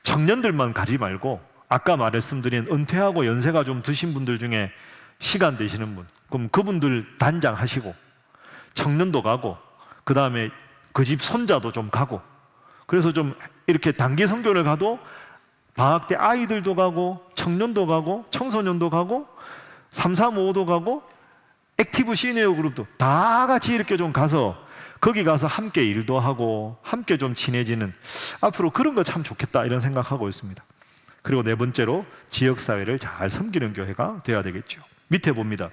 청년들만 가지 말고 아까 말씀드린 은퇴하고 연세가 좀 드신 분들 중에 시간 되시는 분, 그럼 그분들 단장하시고 청년도 가고 그 다음에 그 집 손자도 좀 가고, 그래서 좀 이렇게 단기 선교를 가도 방학 때 아이들도 가고 청년도 가고 청소년도 가고 3, 4, 5도 가고 액티브 시니어 그룹도 다 같이 이렇게 좀 가서 거기 가서 함께 일도 하고 함께 좀 친해지는, 앞으로 그런 거 참 좋겠다 이런 생각하고 있습니다. 그리고 네 번째로 지역사회를 잘 섬기는 교회가 되어야 되겠죠. 밑에 봅니다.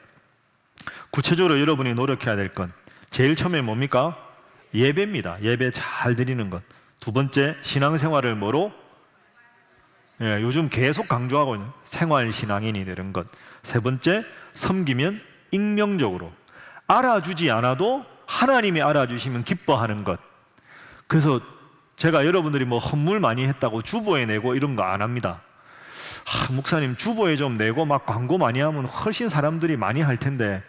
구체적으로 여러분이 노력해야 될 건 제일 처음에 뭡니까? 예배입니다. 예배 잘 드리는 것. 두 번째, 신앙생활을 뭐로? 요즘 계속 강조하고 있는 생활신앙인이 되는 것. 세 번째, 섬기면 익명적으로, 알아주지 않아도 하나님이 알아주시면 기뻐하는 것. 그래서 제가 여러분들이 뭐 헌물 많이 했다고 주보에 내고 이런 거 안 합니다. 목사님 주보에 좀 내고 막 광고 많이 하면 훨씬 사람들이 많이 할 텐데,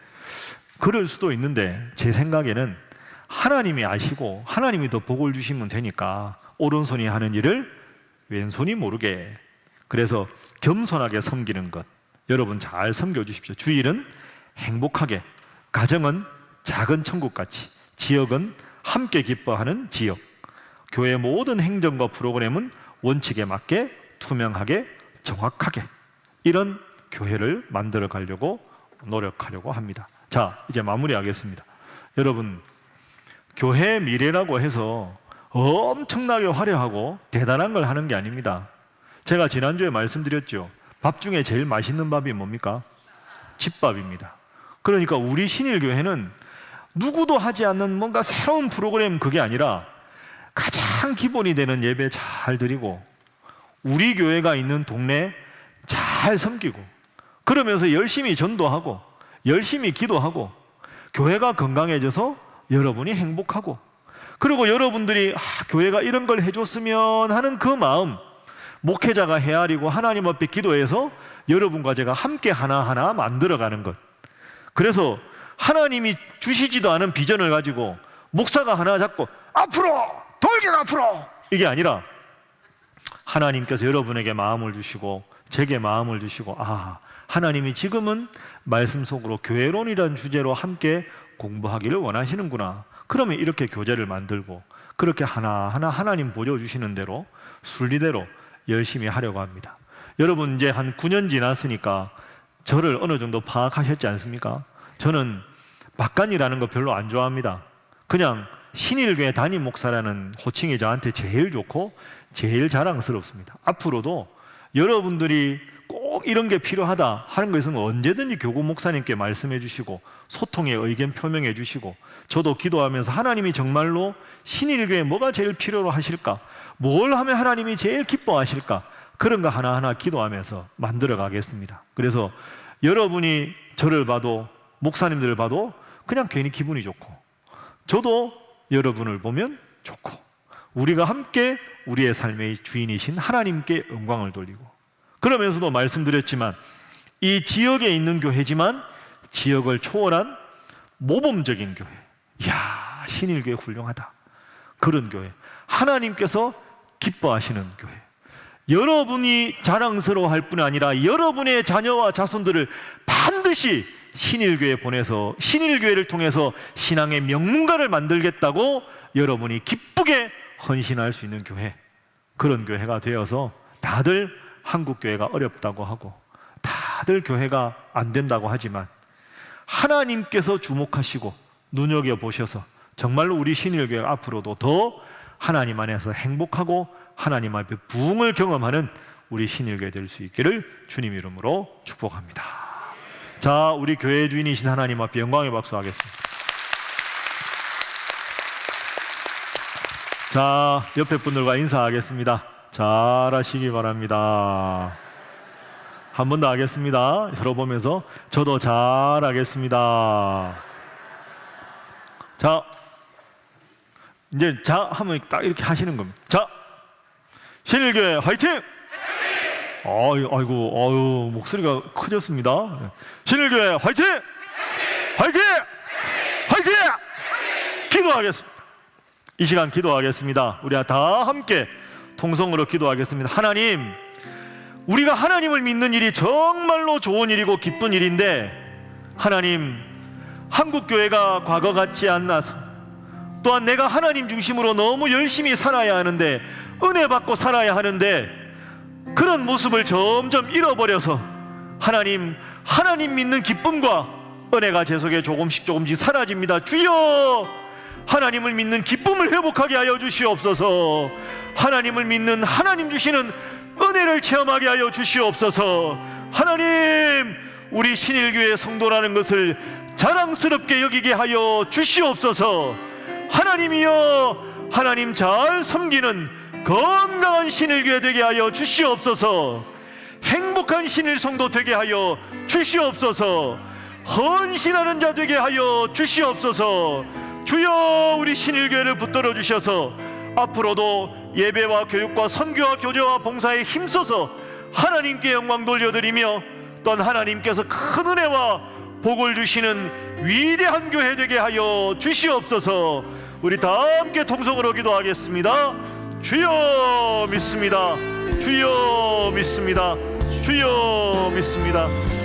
그럴 수도 있는데 제 생각에는 하나님이 아시고 하나님이 더 복을 주시면 되니까 오른손이 하는 일을 왼손이 모르게, 그래서 겸손하게 섬기는 것. 여러분 잘 섬겨주십시오. 주일은 행복하게, 가정은 작은 천국같이, 지역은 함께 기뻐하는 지역, 교회 모든 행정과 프로그램은 원칙에 맞게 투명하게 정확하게 이런 교회를 만들어 가려고 노력하려고 합니다. 자, 이제 마무리하겠습니다. 여러분, 교회 미래라고 해서 엄청나게 화려하고 대단한 걸 하는 게 아닙니다. 제가 지난주에 말씀드렸죠. 밥 중에 제일 맛있는 밥이 뭡니까? 집밥입니다. 그러니까 우리 신일교회는 누구도 하지 않는 뭔가 새로운 프로그램, 그게 아니라 가장 기본이 되는 예배 잘 드리고 우리 교회가 있는 동네 잘 섬기고 그러면서 열심히 전도하고 열심히 기도하고 교회가 건강해져서 여러분이 행복하고 그리고 여러분들이 교회가 이런 걸 해줬으면 하는 그 마음, 목회자가 헤아리고 하나님 앞에 기도해서 여러분과 제가 함께 하나하나 만들어가는 것. 그래서 하나님이 주시지도 않은 비전을 가지고 목사가 하나 잡고 앞으로! 돌격 앞으로! 이게 아니라 하나님께서 여러분에게 마음을 주시고 제게 마음을 주시고 하나님이 지금은 말씀 속으로 교회론이라는 주제로 함께 공부하기를 원하시는구나. 그러면 이렇게 교재를 만들고 그렇게 하나하나 하나님 보여주시는 대로 순리대로 열심히 하려고 합니다. 여러분 이제 한 9년 지났으니까 저를 어느 정도 파악하셨지 않습니까? 저는 박간이라는 거 별로 안 좋아합니다. 그냥 신일교회 담임 목사라는 호칭이 저한테 제일 좋고 제일 자랑스럽습니다. 앞으로도 여러분들이 꼭 이런 게 필요하다 하는 것은 언제든지 교구 목사님께 말씀해 주시고 소통의 의견 표명해 주시고 저도 기도하면서 하나님이 정말로 신일교회에 뭐가 제일 필요로 하실까? 뭘 하면 하나님이 제일 기뻐하실까? 그런 거 하나하나 기도하면서 만들어 가겠습니다. 그래서 여러분이 저를 봐도 목사님들을 봐도 그냥 괜히 기분이 좋고 저도 여러분을 보면 좋고 우리가 함께 우리의 삶의 주인이신 하나님께 영광을 돌리고 그러면서도 말씀드렸지만 이 지역에 있는 교회지만 지역을 초월한 모범적인 교회. 이야, 신일교회 훌륭하다. 그런 교회. 하나님께서 기뻐하시는 교회. 여러분이 자랑스러워할 뿐 아니라 여러분의 자녀와 자손들을 반드시 신일교회에 보내서 신일교회를 통해서 신앙의 명문가를 만들겠다고 여러분이 기쁘게 헌신할 수 있는 교회, 그런 교회가 되어서 다들 한국교회가 어렵다고 하고 다들 교회가 안 된다고 하지만 하나님께서 주목하시고 눈여겨보셔서 정말로 우리 신일교회가 앞으로도 더 하나님 안에서 행복하고 하나님 앞에 부흥을 경험하는 우리 신일교회 될 수 있기를 주님 이름으로 축복합니다. 자, 우리 교회 주인이신 하나님 앞에 영광의 박수 하겠습니다. 자, 옆에 분들과 인사하겠습니다. 잘하시기 바랍니다. 한 번 더 하겠습니다. 열어보면서 저도 잘하겠습니다. 자, 이제 자 하면 딱 이렇게 하시는 겁니다. 자, 신일교회 화이팅! 아이고, 목소리가 커졌습니다. 신일교회 화이팅! 화이팅! 화이팅! 기도하겠습니다. 이 시간 기도하겠습니다. 우리 다 함께 통성으로 기도하겠습니다. 하나님, 우리가 하나님을 믿는 일이 정말로 좋은 일이고 기쁜 일인데 하나님, 한국교회가 과거 같지 않아서 또한 내가 하나님 중심으로 너무 열심히 살아야 하는데 은혜 받고 살아야 하는데 그런 모습을 점점 잃어버려서 하나님 믿는 기쁨과 은혜가 제 속에 조금씩 사라집니다. 주여, 하나님을 믿는 기쁨을 회복하게 하여 주시옵소서. 하나님을 믿는 하나님 주시는 은혜를 체험하게 하여 주시옵소서. 하나님, 우리 신일교회 성도라는 것을 자랑스럽게 여기게 하여 주시옵소서. 하나님이여, 하나님 잘 섬기는 건강한 신일교회 되게 하여 주시옵소서. 행복한 신일 성도 되게 하여 주시옵소서. 헌신하는 자 되게 하여 주시옵소서. 주여, 우리 신일교회를 붙들어 주셔서 앞으로도 예배와 교육과 선교와 교제와 봉사에 힘써서 하나님께 영광 돌려드리며 또한 하나님께서 큰 은혜와 복을 주시는 위대한 교회 되게 하여 주시옵소서. 우리 다 함께 통성으로 기도하겠습니다. 주여 믿습니다. 주여 믿습니다. 주여 믿습니다.